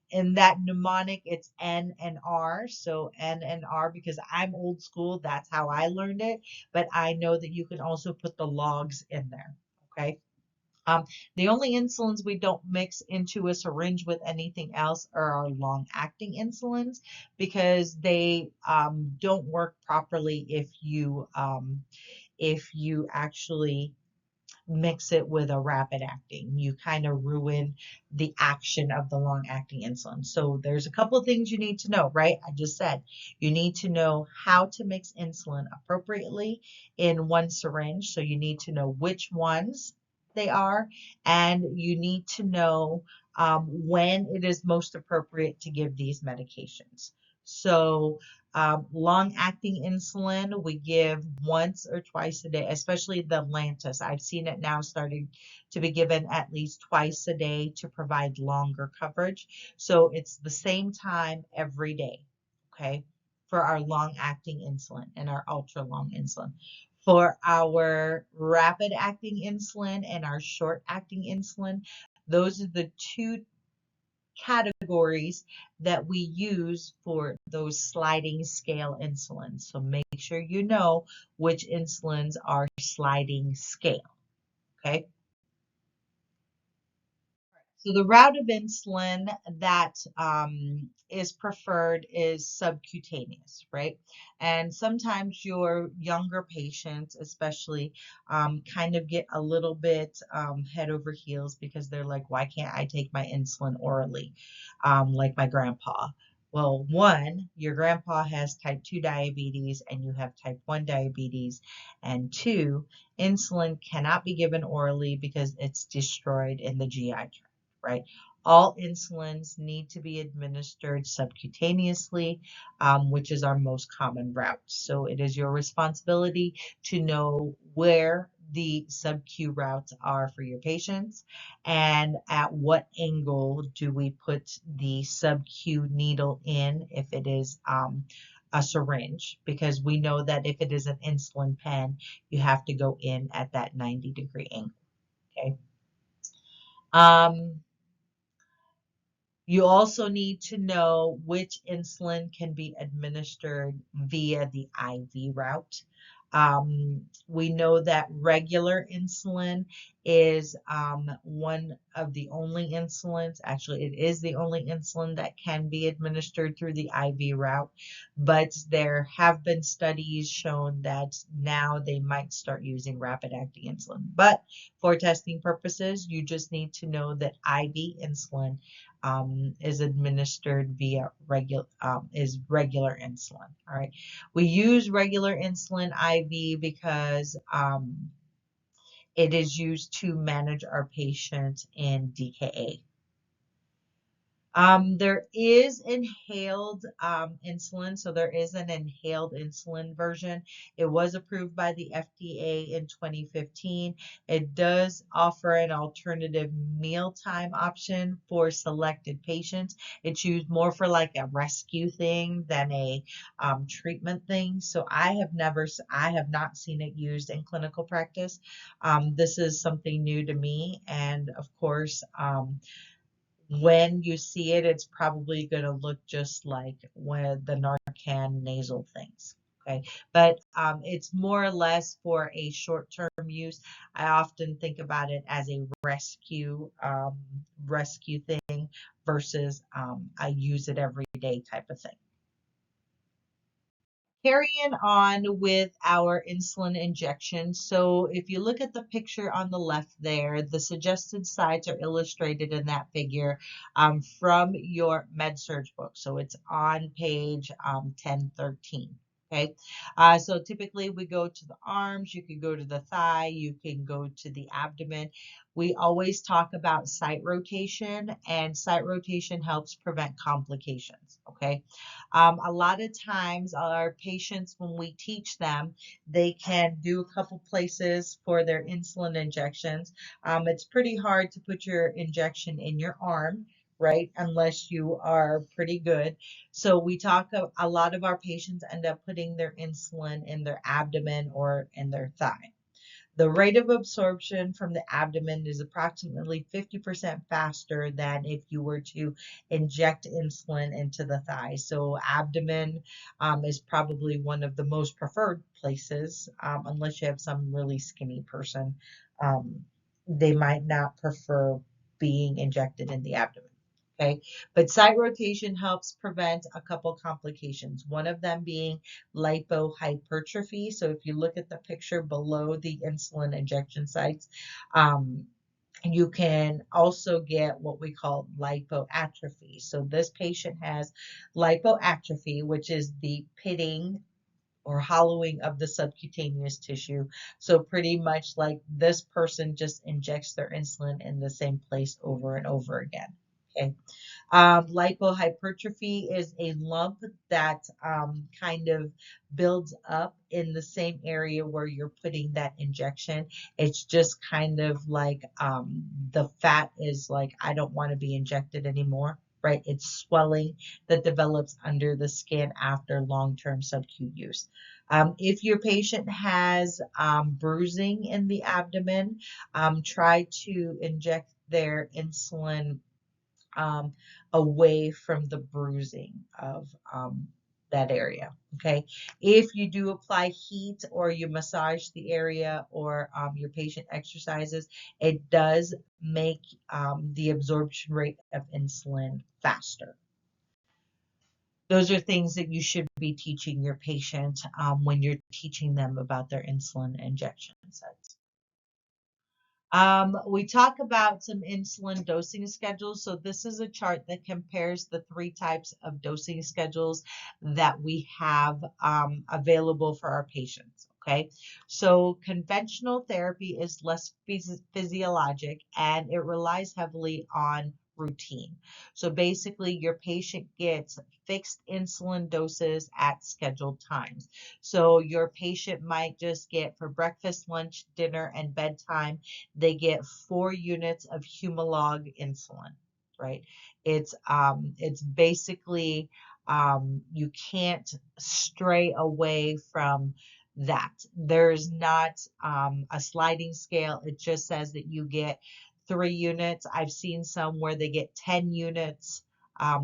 in that mnemonic, it's N and R. So N and R, because I'm old school, that's how I learned it. But I know that you can also put the logs in there. Okay. The only insulins we don't mix into a syringe with anything else are our long-acting insulins, because they don't work properly if you actually mix it with a rapid acting. You kind of ruin the action of the long acting insulin. So there's a couple of things you need to know, right? I just said you need to know how to mix insulin appropriately in one syringe. So you need to know which ones they are, and you need to know when it is most appropriate to give these medications. So long-acting insulin, we give once or twice a day, especially the Lantus. I've seen it now starting to be given at least twice a day to provide longer coverage. So it's the same time every day, okay, for our long-acting insulin and our ultra-long insulin. For our rapid-acting insulin and our short-acting insulin, those are the two categories that we use for those sliding scale insulins. So make sure you know which insulins are sliding scale, okay? So the route of insulin that is preferred is subcutaneous, right? And sometimes your younger patients, especially, kind of get a little bit head over heels because they're like, why can't I take my insulin orally, like my grandpa? Well, one, your grandpa has type 2 diabetes and you have type 1 diabetes. And two, insulin cannot be given orally because it's destroyed in the GI tract, right? All insulins need to be administered subcutaneously, which is our most common route. So it is your responsibility to know where the sub-Q routes are for your patients and at what angle do we put the sub-Q needle in if it is a syringe, because we know that if it is an insulin pen, you have to go in at that 90-degree angle, okay? Um, You also need to know which insulin can be administered via the IV route. We know that regular insulin is one of the only insulins, actually, it is the only insulin that can be administered through the IV route, but there have been studies shown that now they might start using rapid acting insulin. But for testing purposes, you just need to know that IV insulin is administered via regular insulin. All right. We use regular insulin IV because it is used to manage our patients in DKA. There is inhaled insulin, so there is an inhaled insulin version. It was approved by the FDA in 2015. It does offer an alternative mealtime option for selected patients. It's used more for like a rescue thing than a treatment thing. So I have not seen it used in clinical practice. This is something new to me, and of course, when you see it, it's probably going to look just like when the Narcan nasal things. Okay, but it's more or less for a short-term use. I often think about it as a rescue thing versus I use it every day type of thing. Carrying on with our insulin injection. So if you look at the picture on the left there, the suggested sites are illustrated in that figure from your MedSurg book. So it's on page 1013. Okay, so typically we go to the arms, you can go to the thigh, you can go to the abdomen. We always talk about site rotation, and site rotation helps prevent complications. Okay, a lot of times our patients, when we teach them, they can do a couple places for their insulin injections. It's pretty hard to put your injection in your arm, right? Unless you are pretty good. So we talk, a lot of our patients end up putting their insulin in their abdomen or in their thigh. The rate of absorption from the abdomen is approximately 50% faster than if you were to inject insulin into the thigh. So abdomen is probably one of the most preferred places, unless you have some really skinny person. Um, they might not prefer being injected in the abdomen. Okay, but site rotation helps prevent a couple complications. One of them being lipohypertrophy. So if you look at the picture below the insulin injection sites, you can also get what we call lipoatrophy. So this patient has lipoatrophy, which is the pitting or hollowing of the subcutaneous tissue. So pretty much like this person just injects their insulin in the same place over and over again. Okay. Lipohypertrophy is a lump that kind of builds up in the same area where you're putting that injection. It's just kind of like the fat is like, I don't want to be injected anymore, right? It's swelling that develops under the skin after long-term subcu use. If your patient has bruising in the abdomen, try to inject their insulin away from the bruising of that area. Okay. If you do apply heat or you massage the area or your patient exercises, it does make the absorption rate of insulin faster. Those are things that you should be teaching your patient when you're teaching them about their insulin injection sites. We talk about some insulin dosing schedules. So this is a chart that compares the three types of dosing schedules that we have available for our patients. Okay, so conventional therapy is less physiologic and it relies heavily on routine. So basically, your patient gets fixed insulin doses at scheduled times. So your patient might just get for breakfast, lunch, dinner, and bedtime, they get 4 units of Humalog insulin, right? It's basically you can't stray away from that. There's not a sliding scale. It just says that you get 3 units. I've seen some where they get 10 units.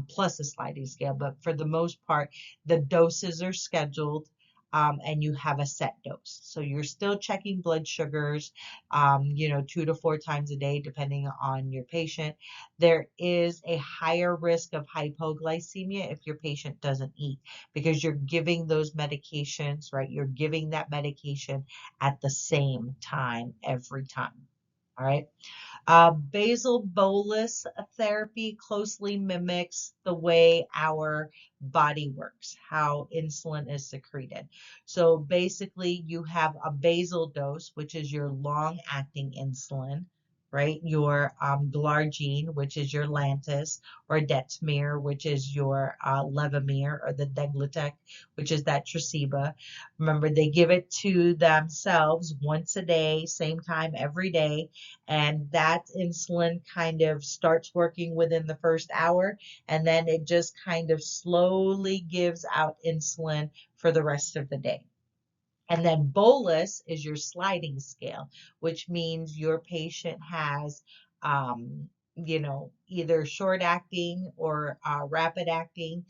plus a sliding scale. But for the most part, the doses are scheduled. And you have a set dose. So you're still checking blood sugars, 2 to 4 times a day, depending on your patient. There is a higher risk of hypoglycemia if your patient doesn't eat because you're giving those medications, right? You're giving that medication at the same time every time. All right. Basal bolus therapy closely mimics the way our body works, how insulin is secreted. So basically, you have a basal dose, which is your long-acting insulin, right? Your glargine, which is your Lantus, or Detemir, which is your Levemir, or the Deglitech, which is that Tresiba. Remember, they give it to themselves once a day, same time every day, and that insulin kind of starts working within the first hour, and then it just kind of slowly gives out insulin for the rest of the day. And then bolus is your sliding scale, which means your patient has, either short acting or rapid acting,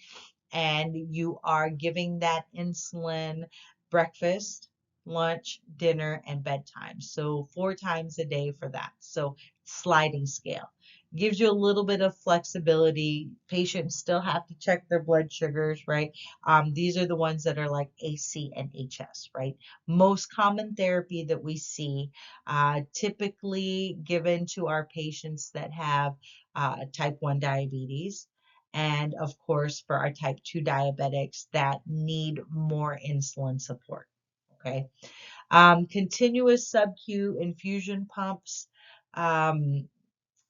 and you are giving that insulin breakfast, lunch, dinner, and bedtime. So 4 times a day for that. So sliding scale gives you a little bit of flexibility. Patients still have to check their blood sugars, right? These are the ones that are like AC and HS, right? Most common therapy that we see, typically given to our patients that have type 1 diabetes, and of course for our type 2 diabetics that need more insulin support. Okay. Continuous sub-Q infusion pumps.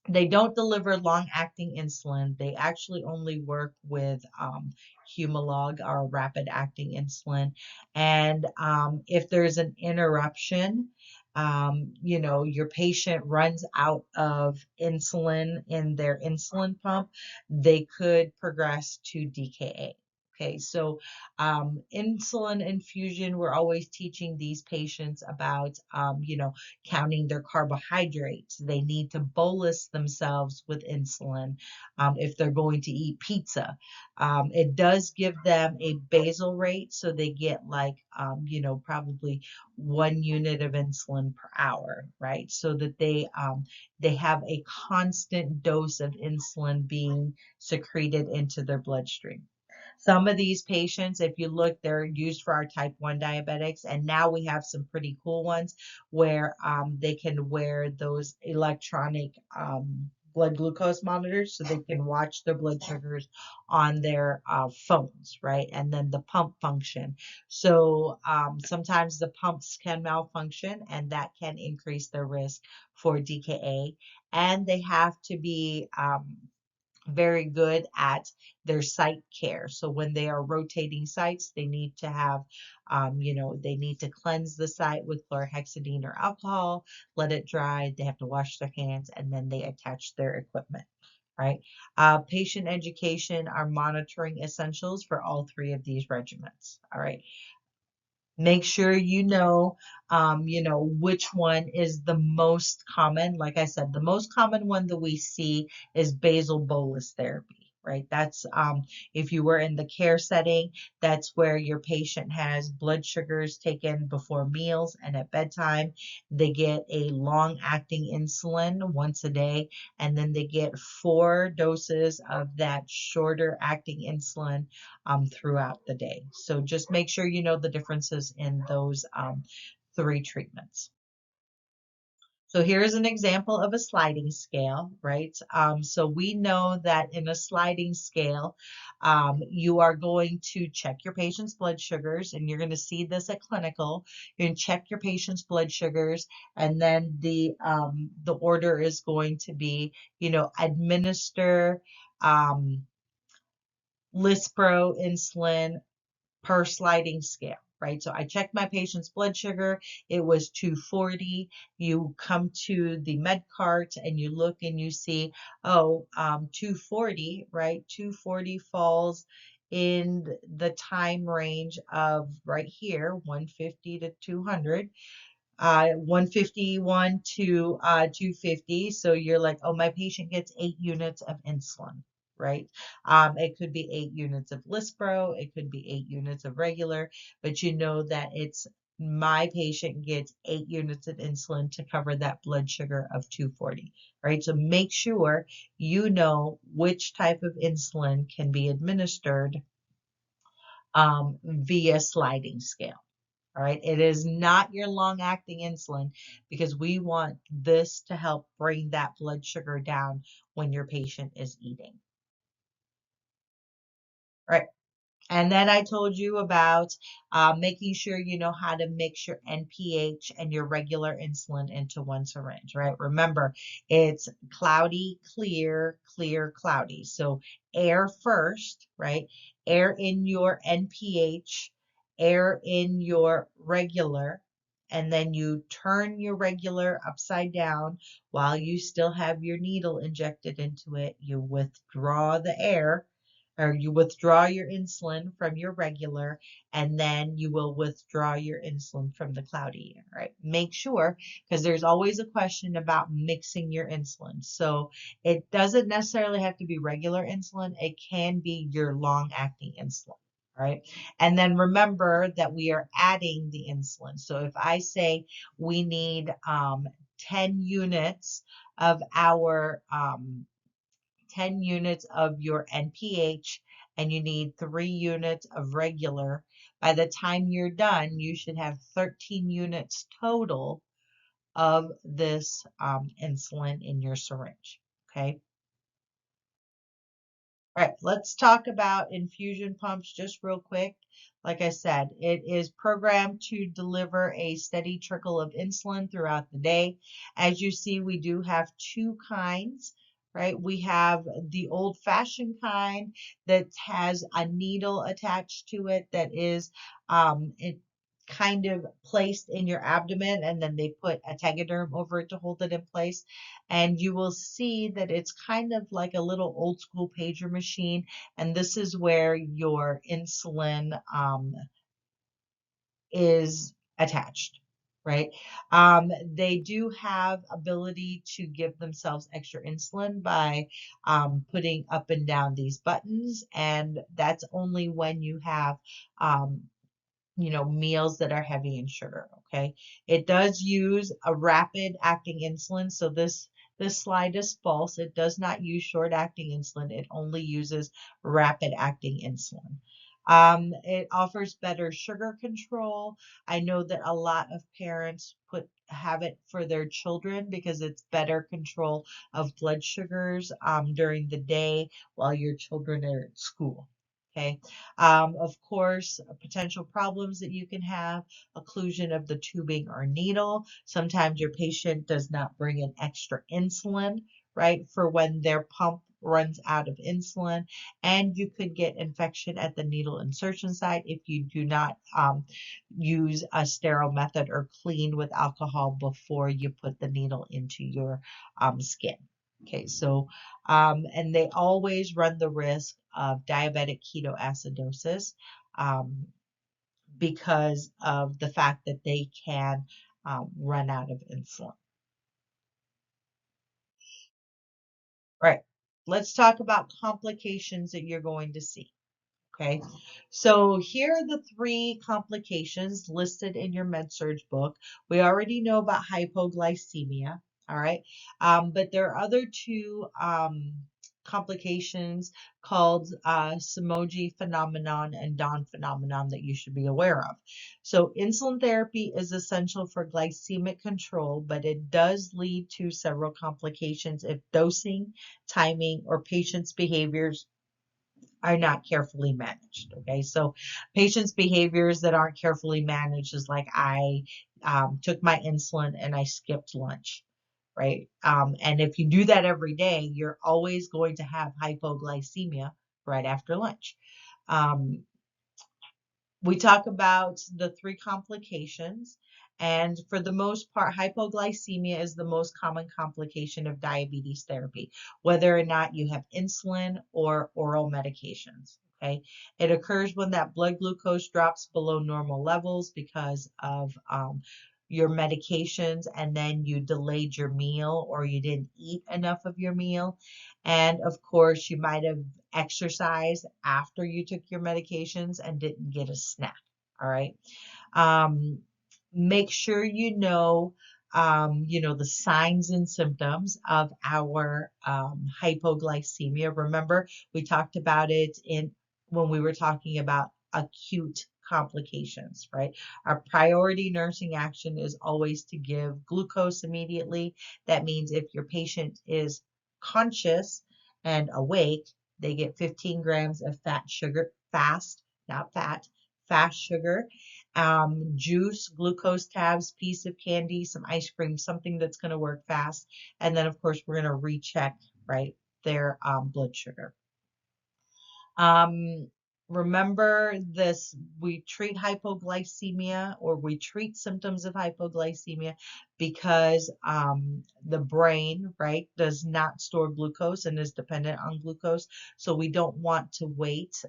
They don't deliver long-acting insulin. They actually only work with Humalog, our rapid-acting insulin. And if there's an interruption, your patient runs out of insulin in their insulin pump, they could progress to DKA. Okay, so insulin infusion, we're always teaching these patients about, counting their carbohydrates. They need to bolus themselves with insulin if they're going to eat pizza. It does give them a basal rate, so they get like, probably 1 unit of insulin per hour, right? So that they have a constant dose of insulin being secreted into their bloodstream. Some of these patients, if you look, they're used for our type 1 diabetics, and now we have some pretty cool ones where they can wear those electronic blood glucose monitors so they can watch their blood sugars on their phones, right? And then the pump function. So sometimes the pumps can malfunction, and that can increase their risk for DKA. And they have to be very good at their site care. So when they are rotating sites, they need to have, they need to cleanse the site with chlorhexidine or alcohol, let it dry. They have to wash their hands, and then they attach their equipment. Right. Patient education are monitoring essentials for all three of these regimens. All right. Make sure which one is the most common. Like I said, the most common one that we see is basal bolus therapy, right? That's if you were in the care setting, that's where your patient has blood sugars taken before meals and at bedtime. They get a long-acting insulin once a day, and then they get 4 doses of that shorter acting insulin throughout the day. So just make sure you know the differences in those 3 treatments. So here's an example of a sliding scale, right? So we know that in a sliding scale, you are going to check your patient's blood sugars, and you're going to see this at clinical. You're going to check your patient's blood sugars, and then the order is going to be, administer Lispro insulin per sliding scale, right? So I checked my patient's blood sugar. It was 240. You come to the med cart and you look and you see, 240, right? 240 falls in the time range of right here, 150 to 200. 151 to 250. So you're like, oh, my patient gets 8 units of insulin. right? It could be 8 units of Lispro, it could be 8 units of regular, but you know that it's my patient gets 8 units of insulin to cover that blood sugar of 240, right? So make sure you know which type of insulin can be administered via sliding scale. All right. It is not your long acting insulin because we want this to help bring that blood sugar down when your patient is eating. All right. And then I told you about making sure you know how to mix your NPH and your regular insulin into one syringe, right? Remember, it's cloudy, clear, clear, cloudy. So air first, right? Air in your NPH, air in your regular, and then you turn your regular upside down while you still have your needle injected into it. You withdraw the air or you withdraw your insulin from your regular, and then you will withdraw your insulin from the cloudy air, right? Make sure, because there's always a question about mixing your insulin. So it doesn't necessarily have to be regular insulin. It can be your long-acting insulin, right? And then remember that we are adding the insulin. So if I say we need 10 units of our 10 units of your NPH and you need 3 units of regular. By the time you're done, you should have 13 units total of this insulin in your syringe. Okay. All right, let's talk about infusion pumps just real quick. Like I said, it is programmed to deliver a steady trickle of insulin throughout the day. As you see, we do have two kinds, right? We have the old-fashioned kind that has a needle attached to it that is it kind of placed in your abdomen, and then they put a tegaderm over it to hold it in place. And you will see that it's kind of like a little old school pager machine. And this is where your insulin is attached, right? They do have ability to give themselves extra insulin by putting up and down these buttons. And that's only when you have meals that are heavy in sugar, okay? It does use a rapid acting insulin, so this slide is false. It does not use short acting insulin. It only uses rapid acting insulin. It offers better sugar control. I know that a lot of parents have it for their children because it's better control of blood sugars during the day while your children are at school. Okay. Of course, potential problems that you can have, occlusion of the tubing or needle. Sometimes your patient does not bring in extra insulin, right, for when their pump runs out of insulin. And you could get infection at the needle insertion site if you do not use a sterile method or clean with alcohol before you put the needle into your skin. Okay, so, and they always run the risk of diabetic ketoacidosis because of the fact that they can run out of insulin. Right. Let's talk about complications that you're going to see. Okay, so here are the 3 complications listed in your MedSurg book. We already know about hypoglycemia, all right, but there are other 2 complications called Somogyi phenomenon and Don phenomenon that you should be aware of. So insulin therapy is essential for glycemic control, but it does lead to several complications if dosing, timing, or patient's behaviors are not carefully managed. Okay, so patients' behaviors that aren't carefully managed is like I took my insulin and I skipped lunch, right? And if you do that every day, you're always going to have hypoglycemia right after lunch. Um, we talk about the 3 complications, and for the most part, hypoglycemia is the most common complication of diabetes therapy, whether or not you have insulin or oral medications. Okay, it occurs when that blood glucose drops below normal levels because of your medications, and then you delayed your meal or you didn't eat enough of your meal. And of course, you might have exercised after you took your medications and didn't get a snack. All right. Um, Make sure you know, the signs and symptoms of our hypoglycemia. Remember, we talked about it in when we were talking about acute complications, right? Our priority nursing action is always to give glucose immediately. That means if your patient is conscious and awake, they get 15 grams of fat sugar, fast, not fat, fast sugar, juice, glucose tabs, piece of candy, some ice cream, something that's going to work fast. And then, of course, we're going to recheck, right, their blood sugar. Um, Remember this, we treat hypoglycemia or we treat symptoms of hypoglycemia because the brain, right, does not store glucose and is dependent on glucose. So we don't want to wait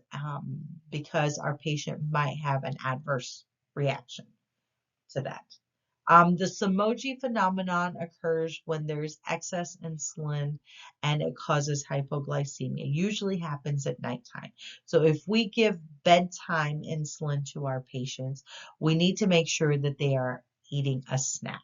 because our patient might have an adverse reaction to that. The Somogy phenomenon occurs when there's excess insulin and it causes hypoglycemia. Usually happens at nighttime. So if we give bedtime insulin to our patients, we need to make sure that they are eating a snack.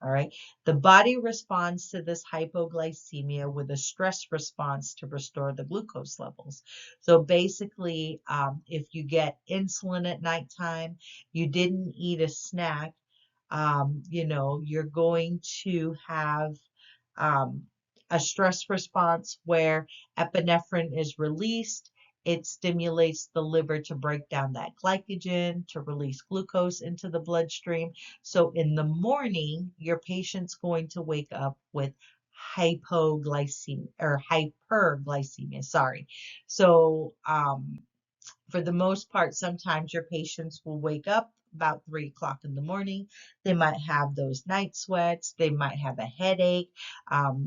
All right. The body responds to this hypoglycemia with a stress response to restore the glucose levels. So basically, if you get insulin at nighttime, you didn't eat a snack, you know, you're going to have um, a stress response where epinephrine is released. It stimulates the liver to break down that glycogen, to release glucose into the bloodstream. So in the morning, your patient's going to wake up with hypoglycemia or hyperglycemia, sorry. So for the most part, sometimes your patients will wake up about 3 o'clock in the morning. They might have those night sweats. They might have a headache.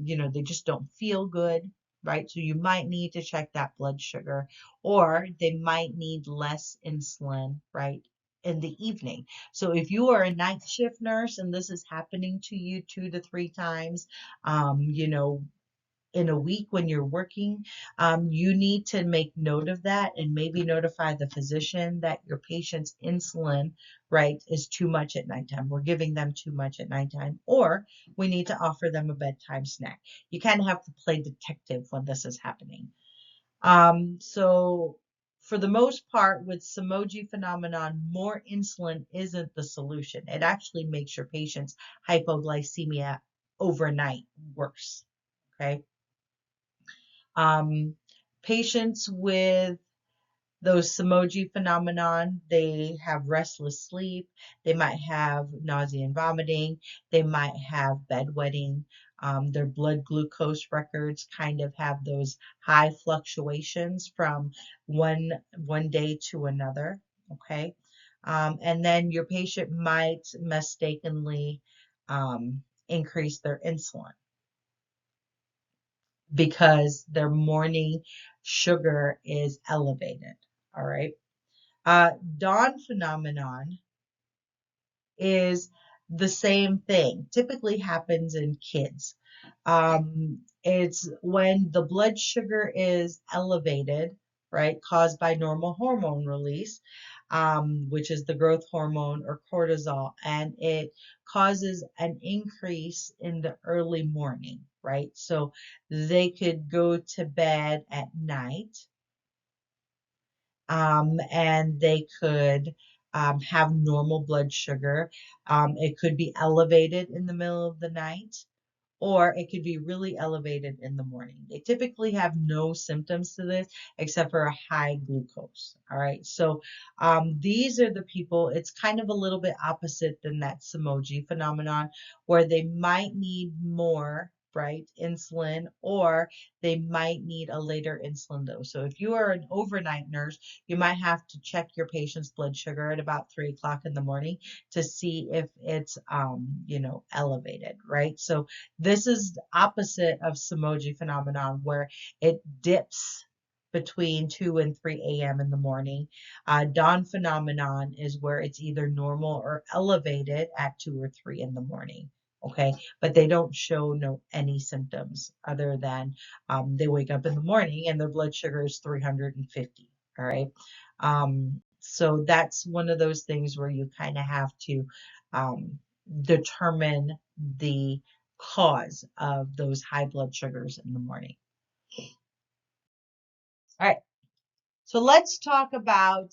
You know, they just don't feel good, right? So you might need to check that blood sugar, or they might need less insulin, right? In the evening. So if you are a night shift nurse and this is happening to you 2 to 3 times, you know, in a week when you're working, you need to make note of that and maybe notify the physician that your patient's insulin, right, is too much at nighttime. We're giving them too much at nighttime, or we need to offer them a bedtime snack. You kind of have to play detective when this is happening. So for the most part, with Somogy phenomenon, more insulin isn't the solution. It actually makes your patient's hypoglycemia overnight worse. Okay. Um, Patients with those Somogy phenomenon, they have restless sleep, they might have nausea and vomiting, they might have bedwetting, their blood glucose records kind of have those high fluctuations from one day to another. Okay. And then your patient might mistakenly increase their insulin because their morning sugar is elevated. All right. Dawn phenomenon is the same thing. Typically happens in kids. It's when the blood sugar is elevated, right, caused by normal hormone release, which is the growth hormone or cortisol, and it causes an increase in the early morning, right? So they could go to bed at night, and they could have normal blood sugar. It could be elevated in the middle of the night, or it could be really elevated in the morning. They typically have no symptoms to this except for a high glucose. All right. So these are the people, it's kind of a little bit opposite than that Somogy phenomenon, where they might need more, right, insulin, or they might need a later insulin dose. So if you are an overnight nurse, you might have to check your patient's blood sugar at about 3 o'clock in the morning to see if it's, you know, elevated, right? So this is the opposite of Somogy phenomenon, where it dips between 2 and 3 a.m. in the morning. Dawn phenomenon is where it's either normal or elevated at 2 or 3 in the morning. Okay, but they don't show any symptoms other than they wake up in the morning and their blood sugar is 350. All right, so that's one of those things where you kind of have to um, determine the cause of those high blood sugars in the morning. All right. So let's talk about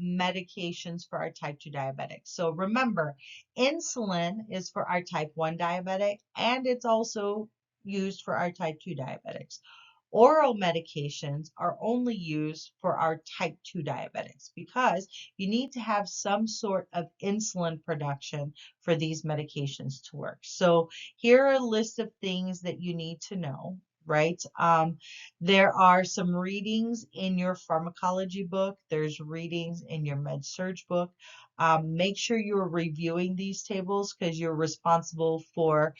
medications for our type 2 diabetics. So remember, insulin is for our type 1 diabetic, and it's also used for our type 2 diabetics. Oral medications are only used for our type 2 diabetics because you need to have some sort of insulin production for these medications to work. So here are a list of things that you need to know, right? There are some readings in your pharmacology book. There's readings in your med surg book. Make sure you're reviewing these tables because you're responsible for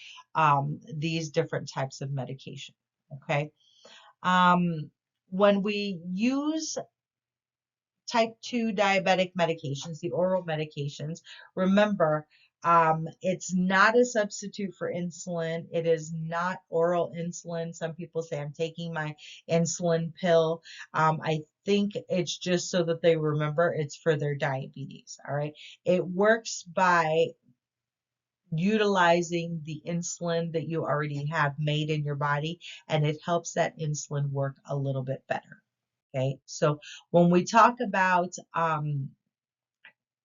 these different types of medication. Okay. When we use type 2 diabetic medications, the oral medications, remember, it's not a substitute for insulin. It is not oral insulin. Some people say, I'm taking my insulin pill. I think it's just so that they remember it's for their diabetes. All right. It works by utilizing the insulin that you already have made in your body, and it helps that insulin work a little bit better. Okay, so when we talk about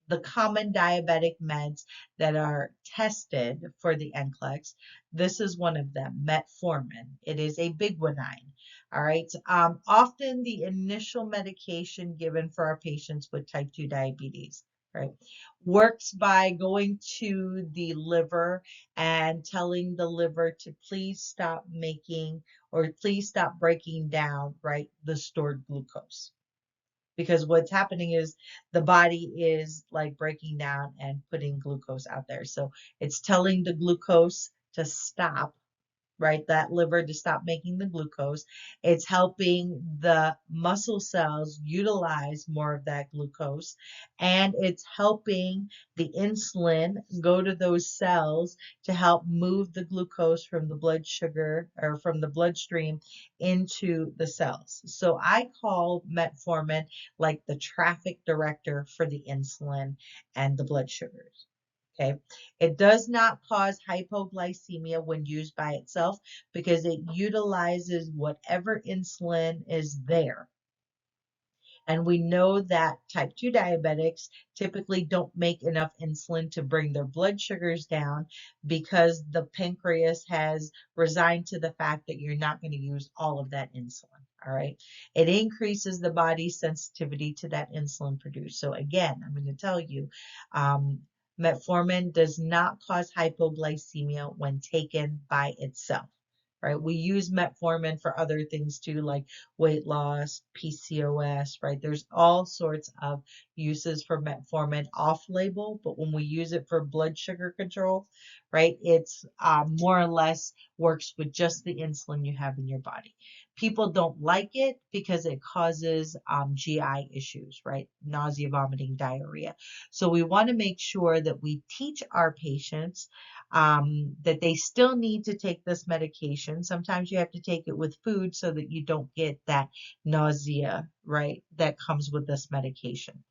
the common diabetic meds that are tested for the NCLEX. This is one of them, metformin. It is a biguanide. All right. Often the initial medication given for our patients with type 2 diabetes, right, works by going to the liver and telling the liver to please stop making or please stop breaking down, right, the stored glucose, because what's happening is the body is like breaking down and putting glucose out there. So it's telling the glucose to stop, right? That liver to stop making the glucose. It's helping the muscle cells utilize more of that glucose, and it's helping the insulin go to those cells to help move the glucose from the blood sugar or from the bloodstream into the cells. So I call metformin like the traffic director for the insulin and the blood sugars. Okay. It does not cause hypoglycemia when used by itself because it utilizes whatever insulin is there. And we know that type 2 diabetics typically don't make enough insulin to bring their blood sugars down because the pancreas has resigned to the fact that you're not going to use all of that insulin. All right. It increases the body's sensitivity to that insulin produced. So again, I'm going to tell you, metformin does not cause hypoglycemia when taken by itself. Right? We use metformin for other things too, like weight loss, PCOS, right? There's all sorts of uses for metformin off label, but when we use it for blood sugar control, right, it's more or less works with just the insulin you have in your body. People don't like it because it causes GI issues, right? Nausea, vomiting, diarrhea. So we want to make sure that we teach our patients that they still need to take this medication. Sometimes you have to take it with food so that you don't get that nausea, right, that comes with this medication.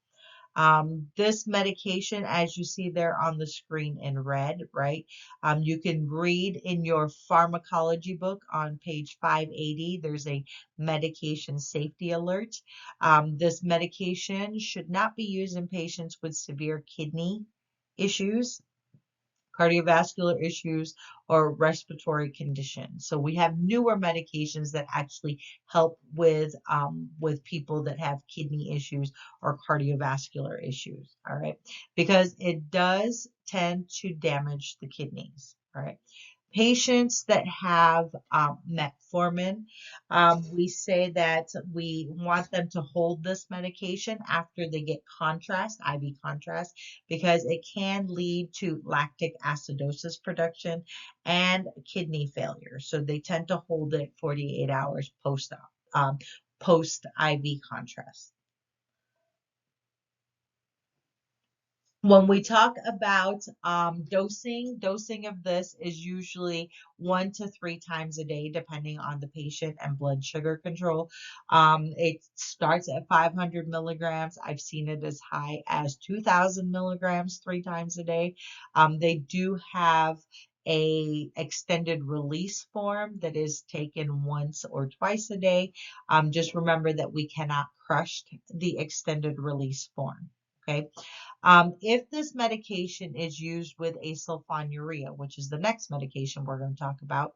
This medication, as you see there on the screen in red, right, you can read in your pharmacology book on page 580, there's a medication safety alert. This medication should not be used in patients with severe kidney issues, cardiovascular issues, or respiratory conditions. So we have newer medications that actually help with people that have kidney issues or cardiovascular issues. All right, because it does tend to damage the kidneys. All right. Patients that have metformin, we say that we want them to hold this medication after they get contrast, IV contrast, because it can lead to lactic acidosis production and kidney failure. So they tend to hold it 48 hours post IV contrast. When we talk about dosing of this is usually 1 to 3 times a day, depending on the patient and blood sugar control. It starts at 500 milligrams. I've seen it as high as 2,000 milligrams 3 times a day. They do have a extended release form that is taken once or twice a day. Just remember that we cannot crush the extended release form. Okay. If this medication is used with sulfonylurea, which is the next medication we're going to talk about,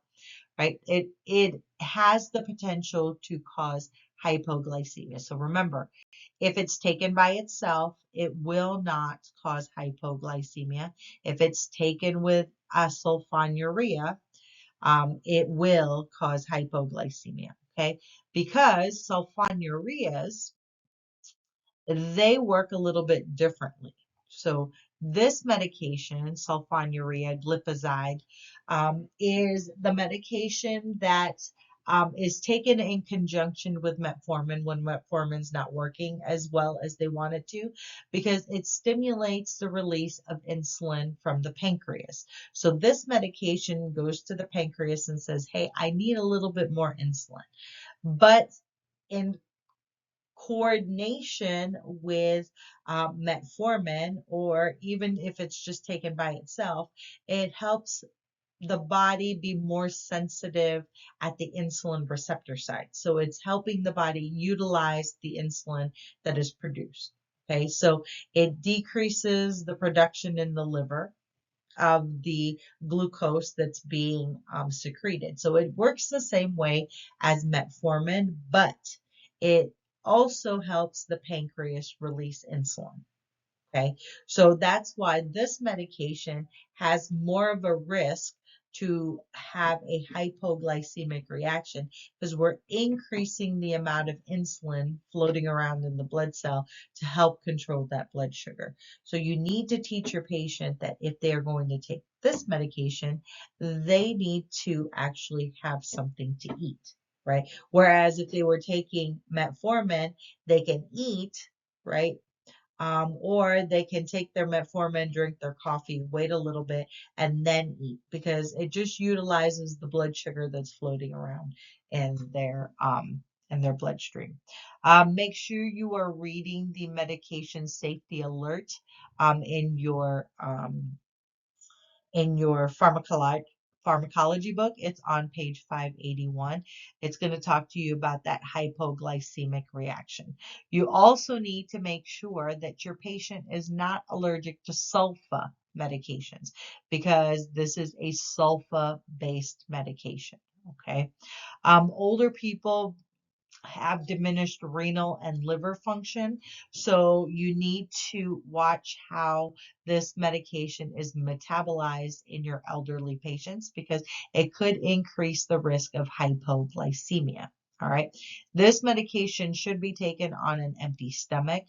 right, it has the potential to cause hypoglycemia. So remember, if it's taken by itself, it will not cause hypoglycemia. If it's taken with sulfonylurea, it will cause hypoglycemia. Okay, because sulfonylureas, they work a little bit differently. So this medication, sulfonylurea glipizide, is the medication that is taken in conjunction with metformin when metformin's not working as well as they want it to, because it stimulates the release of insulin from the pancreas. So this medication goes to the pancreas and says, hey, I need a little bit more insulin. But in coordination with metformin, or even if it's just taken by itself, it helps the body be more sensitive at the insulin receptor site. So it's helping the body utilize the insulin that is produced. Okay, so it decreases the production in the liver of the glucose that's being secreted. So it works the same way as metformin, but it also helps the pancreas release insulin. Okay, so that's why this medication has more of a risk to have a hypoglycemic reaction, because we're increasing the amount of insulin floating around in the blood cell to help control that blood sugar. So you need to teach your patient that if they are going to take this medication, they need to actually have something to eat, right? Whereas if they were taking metformin, they can eat, right? Or they can take their metformin, drink their coffee, wait a little bit, and then eat, because it just utilizes the blood sugar that's floating around in their bloodstream. Make sure you are reading the medication safety alert in your pharmacology book. It's on page 581. It's going to talk to you about that hypoglycemic reaction. You also need to make sure that your patient is not allergic to sulfa medications, because this is a sulfa-based medication. Okay. Older people have diminished renal and liver function. So you need to watch how this medication is metabolized in your elderly patients, because it could increase the risk of hypoglycemia. All right. This medication should be taken on an empty stomach.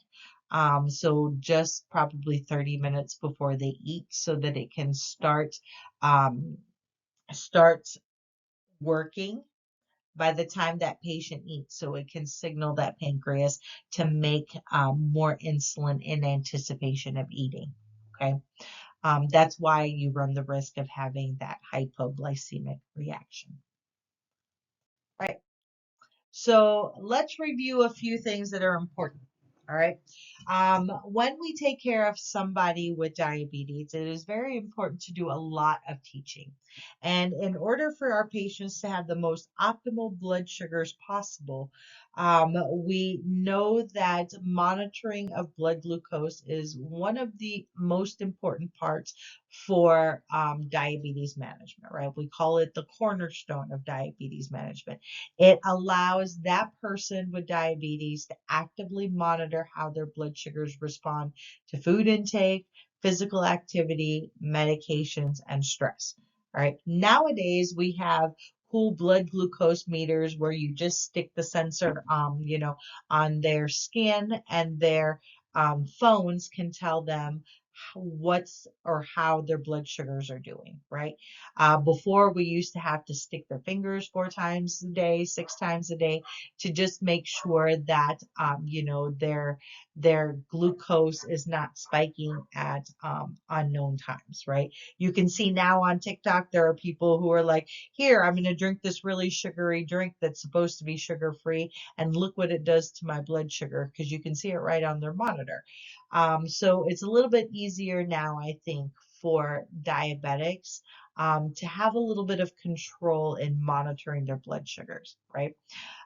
So just probably 30 minutes before they eat, so that it can start working by the time that patient eats, so it can signal that pancreas to make more insulin in anticipation of eating. Okay, that's why you run the risk of having that hypoglycemic reaction. Right. So let's review a few things that are important. All right. When we take care of somebody with diabetes, it is very important to do a lot of teaching. And in order for our patients to have the most optimal blood sugars possible, we know that monitoring of blood glucose is one of the most important parts for diabetes management, right? We call it the cornerstone of diabetes management. It allows that person with diabetes to actively monitor how their blood sugars respond to food intake, physical activity, medications, and stress. All right. Nowadays, we have cool blood glucose meters where you just stick the sensor, on their skin, and their phones can tell them what's or how their blood sugars are doing, right? Before we used to have to stick their fingers 4 times a day, 6 times a day to just make sure that their glucose is not spiking at unknown times, right? You can see now on TikTok there are people who are like, here, I'm going to drink this really sugary drink that's supposed to be sugar free, and look what it does to my blood sugar, because you can see it right on their monitor. So it's a little bit easier now, I think, for diabetics to have a little bit of control in monitoring their blood sugars, right?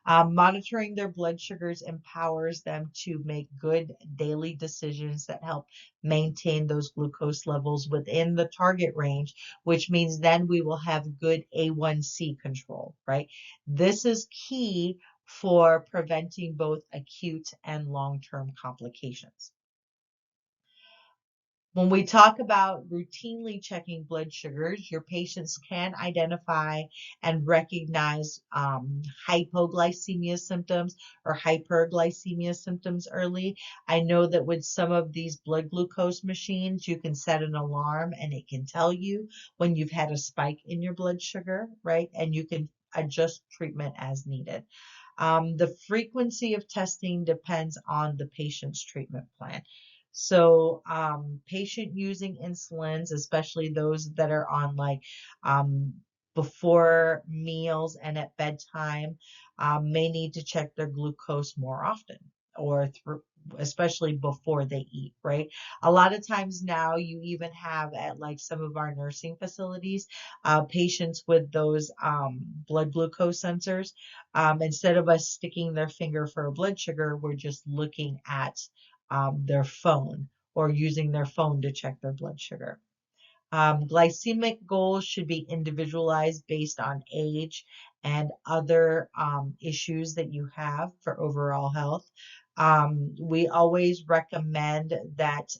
Monitoring their blood sugars empowers them to make good daily decisions that help maintain those glucose levels within the target range, which means then we will have good A1C control, right? This is key for preventing both acute and long-term complications. When we talk about routinely checking blood sugars, your patients can identify and recognize hypoglycemia symptoms or hyperglycemia symptoms early. I know that with some of these blood glucose machines, you can set an alarm and it can tell you when you've had a spike in your blood sugar, right? And you can adjust treatment as needed. The frequency of testing depends on the patient's treatment plan. So, patient using insulins, especially those that are on like before meals and at bedtime, may need to check their glucose more often, or through, especially before they eat, right? A lot of times now you even have at like some of our nursing facilities, patients with those blood glucose sensors. Instead of us sticking their finger for a blood sugar, we're just looking at their phone or using their phone to check their blood sugar. Glycemic goals should be individualized based on age and other issues that you have for overall health. We always recommend that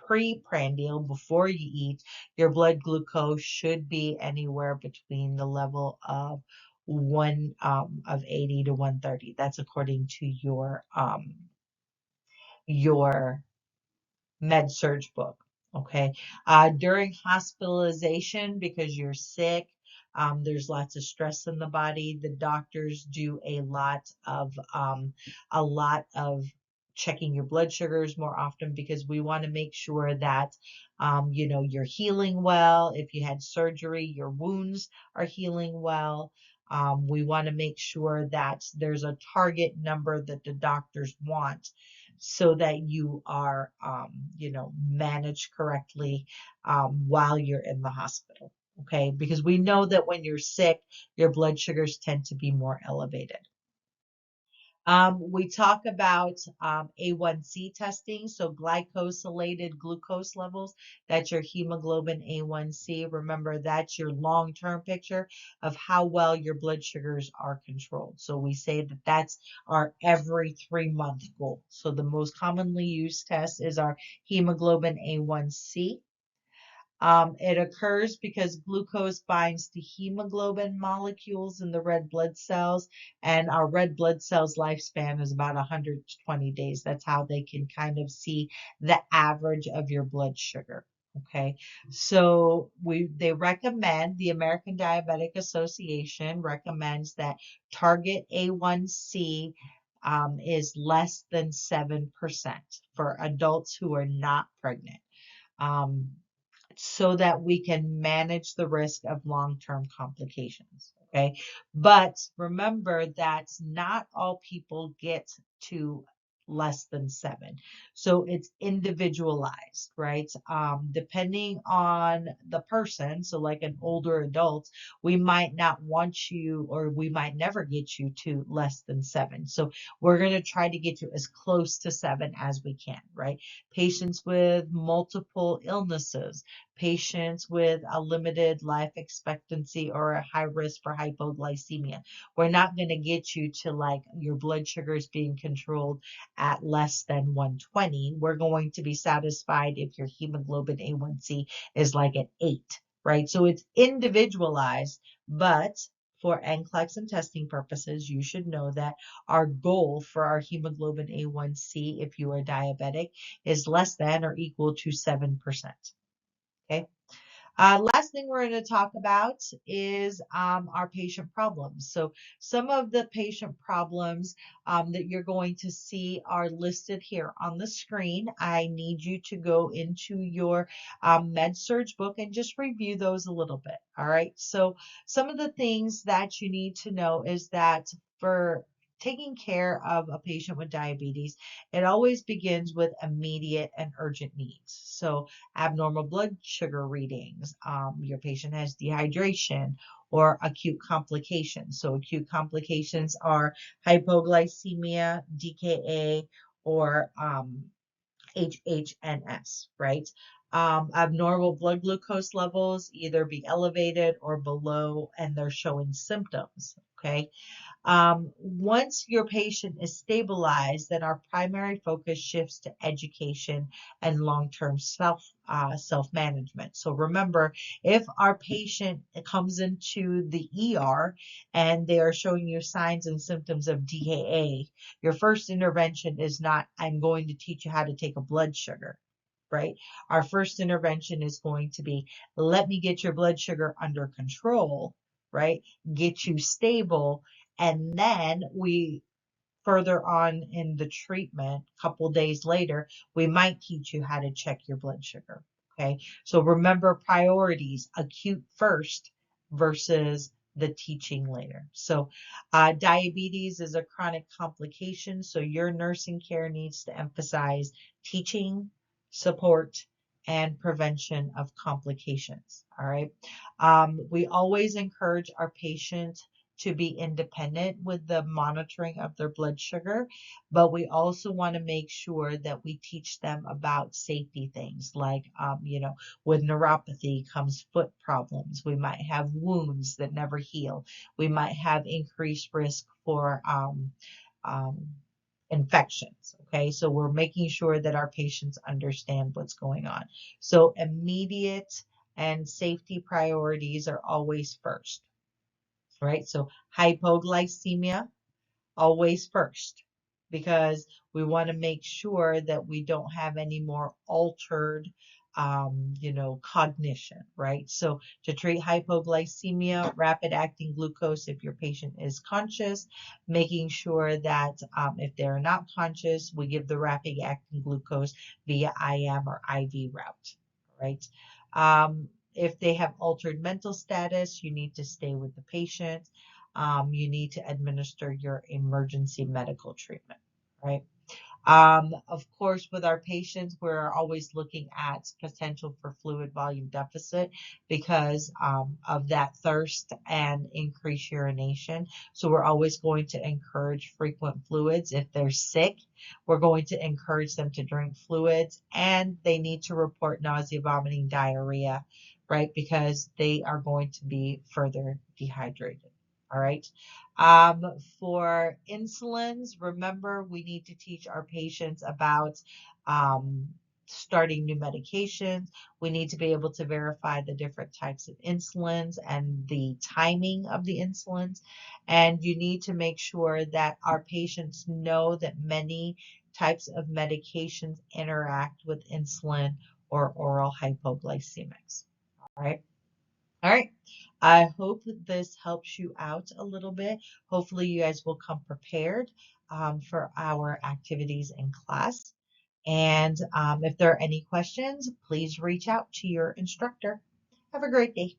pre-prandial, before you eat, your blood glucose should be anywhere between the level of 80 to 130. That's according to your med surge book. Okay. During hospitalization, because you're sick, there's lots of stress in the body. The doctors do a lot of checking your blood sugars more often, because we want to make sure that you're healing well. If you had surgery, your wounds are healing well. We want to make sure that there's a target number that the doctors want, so that you are, managed correctly while you're in the hospital. Okay, because we know that when you're sick, your blood sugars tend to be more elevated. We talk about A1C testing, so glycosylated glucose levels. That's your hemoglobin A1C. Remember, that's your long-term picture of how well your blood sugars are controlled. So we say that that's our every 3-month goal. So the most commonly used test is our hemoglobin A1C. It occurs because glucose binds to hemoglobin molecules in the red blood cells, and our red blood cells lifespan is about 120 days. That's how they can kind of see the average of your blood sugar. Okay, so the American Diabetic Association recommends that target A1C is less than 7% for adults who are not pregnant. Um, so that we can manage the risk of long-term complications. Okay. But remember that not all people get to less than 7. So it's individualized, right? Depending on the person. So like an older adult, we might not want you, or we might never get you to less than 7. So we're going to try to get you as close to 7 as we can, right? Patients with multiple illnesses, patients with a limited life expectancy or a high risk for hypoglycemia. We're not going to get you to like your blood sugars being controlled at less than 120. We're going to be satisfied if your hemoglobin A1C is like at 8, right? So it's individualized, but for NCLEX and testing purposes, you should know that our goal for our hemoglobin A1C, if you are diabetic, is less than or equal to 7%. Okay. Last thing we're going to talk about is our patient problems. So some of the patient problems that you're going to see are listed here on the screen. I need you to go into your Surg book and just review those a little bit. All right. So some of the things that you need to know is that for taking care of a patient with diabetes, it always begins with immediate and urgent needs. So abnormal blood sugar readings, your patient has dehydration or acute complications. So acute complications are hypoglycemia, DKA, or HHNS, right? Abnormal blood glucose levels either be elevated or below, and they're showing symptoms, okay? Once your patient is stabilized, then our primary focus shifts to education and long-term self-management. So remember, if our patient comes into the ER and they are showing you signs and symptoms of DAA, your first intervention is not, I'm going to teach you how to take a blood sugar. Right? Our first intervention is going to be, let me get your blood sugar under control, right? Get you stable, and then we further on in the treatment, a couple days later, we might teach you how to check your blood sugar. Okay. So remember priorities, acute first versus the teaching later. So diabetes is a chronic complication. So your nursing care needs to emphasize teaching, support, and prevention of complications. All right. We always encourage our patients to be independent with the monitoring of their blood sugar, but we also want to make sure that we teach them about safety things like, with neuropathy comes foot problems. We might have wounds that never heal. We might have increased risk for um, infections. Okay, so we're making sure that our patients understand what's going on. So immediate and safety priorities are always first. Right? So hypoglycemia, always first, because we want to make sure that we don't have any more altered, cognition, right? So to treat hypoglycemia, rapid acting glucose if your patient is conscious, making sure that if they're not conscious, we give the rapid acting glucose via IM or IV route, right? If they have altered mental status, you need to stay with the patient. You need to administer your emergency medical treatment, right? Of course, with our patients, we're always looking at potential for fluid volume deficit because of that thirst and increased urination. So we're always going to encourage frequent fluids. If they're sick, we're going to encourage them to drink fluids, and they need to report nausea, vomiting, diarrhea, right? Because they are going to be further dehydrated. All right. For insulins, remember we need to teach our patients about um, starting new medications. We need to be able to verify the different types of insulins and the timing of the insulins. And you need to make sure that our patients know that many types of medications interact with insulin or oral hypoglycemics. All right. All right. I hope that this helps you out a little bit. Hopefully you guys will come prepared for our activities in class. And if there are any questions, please reach out to your instructor. Have a great day.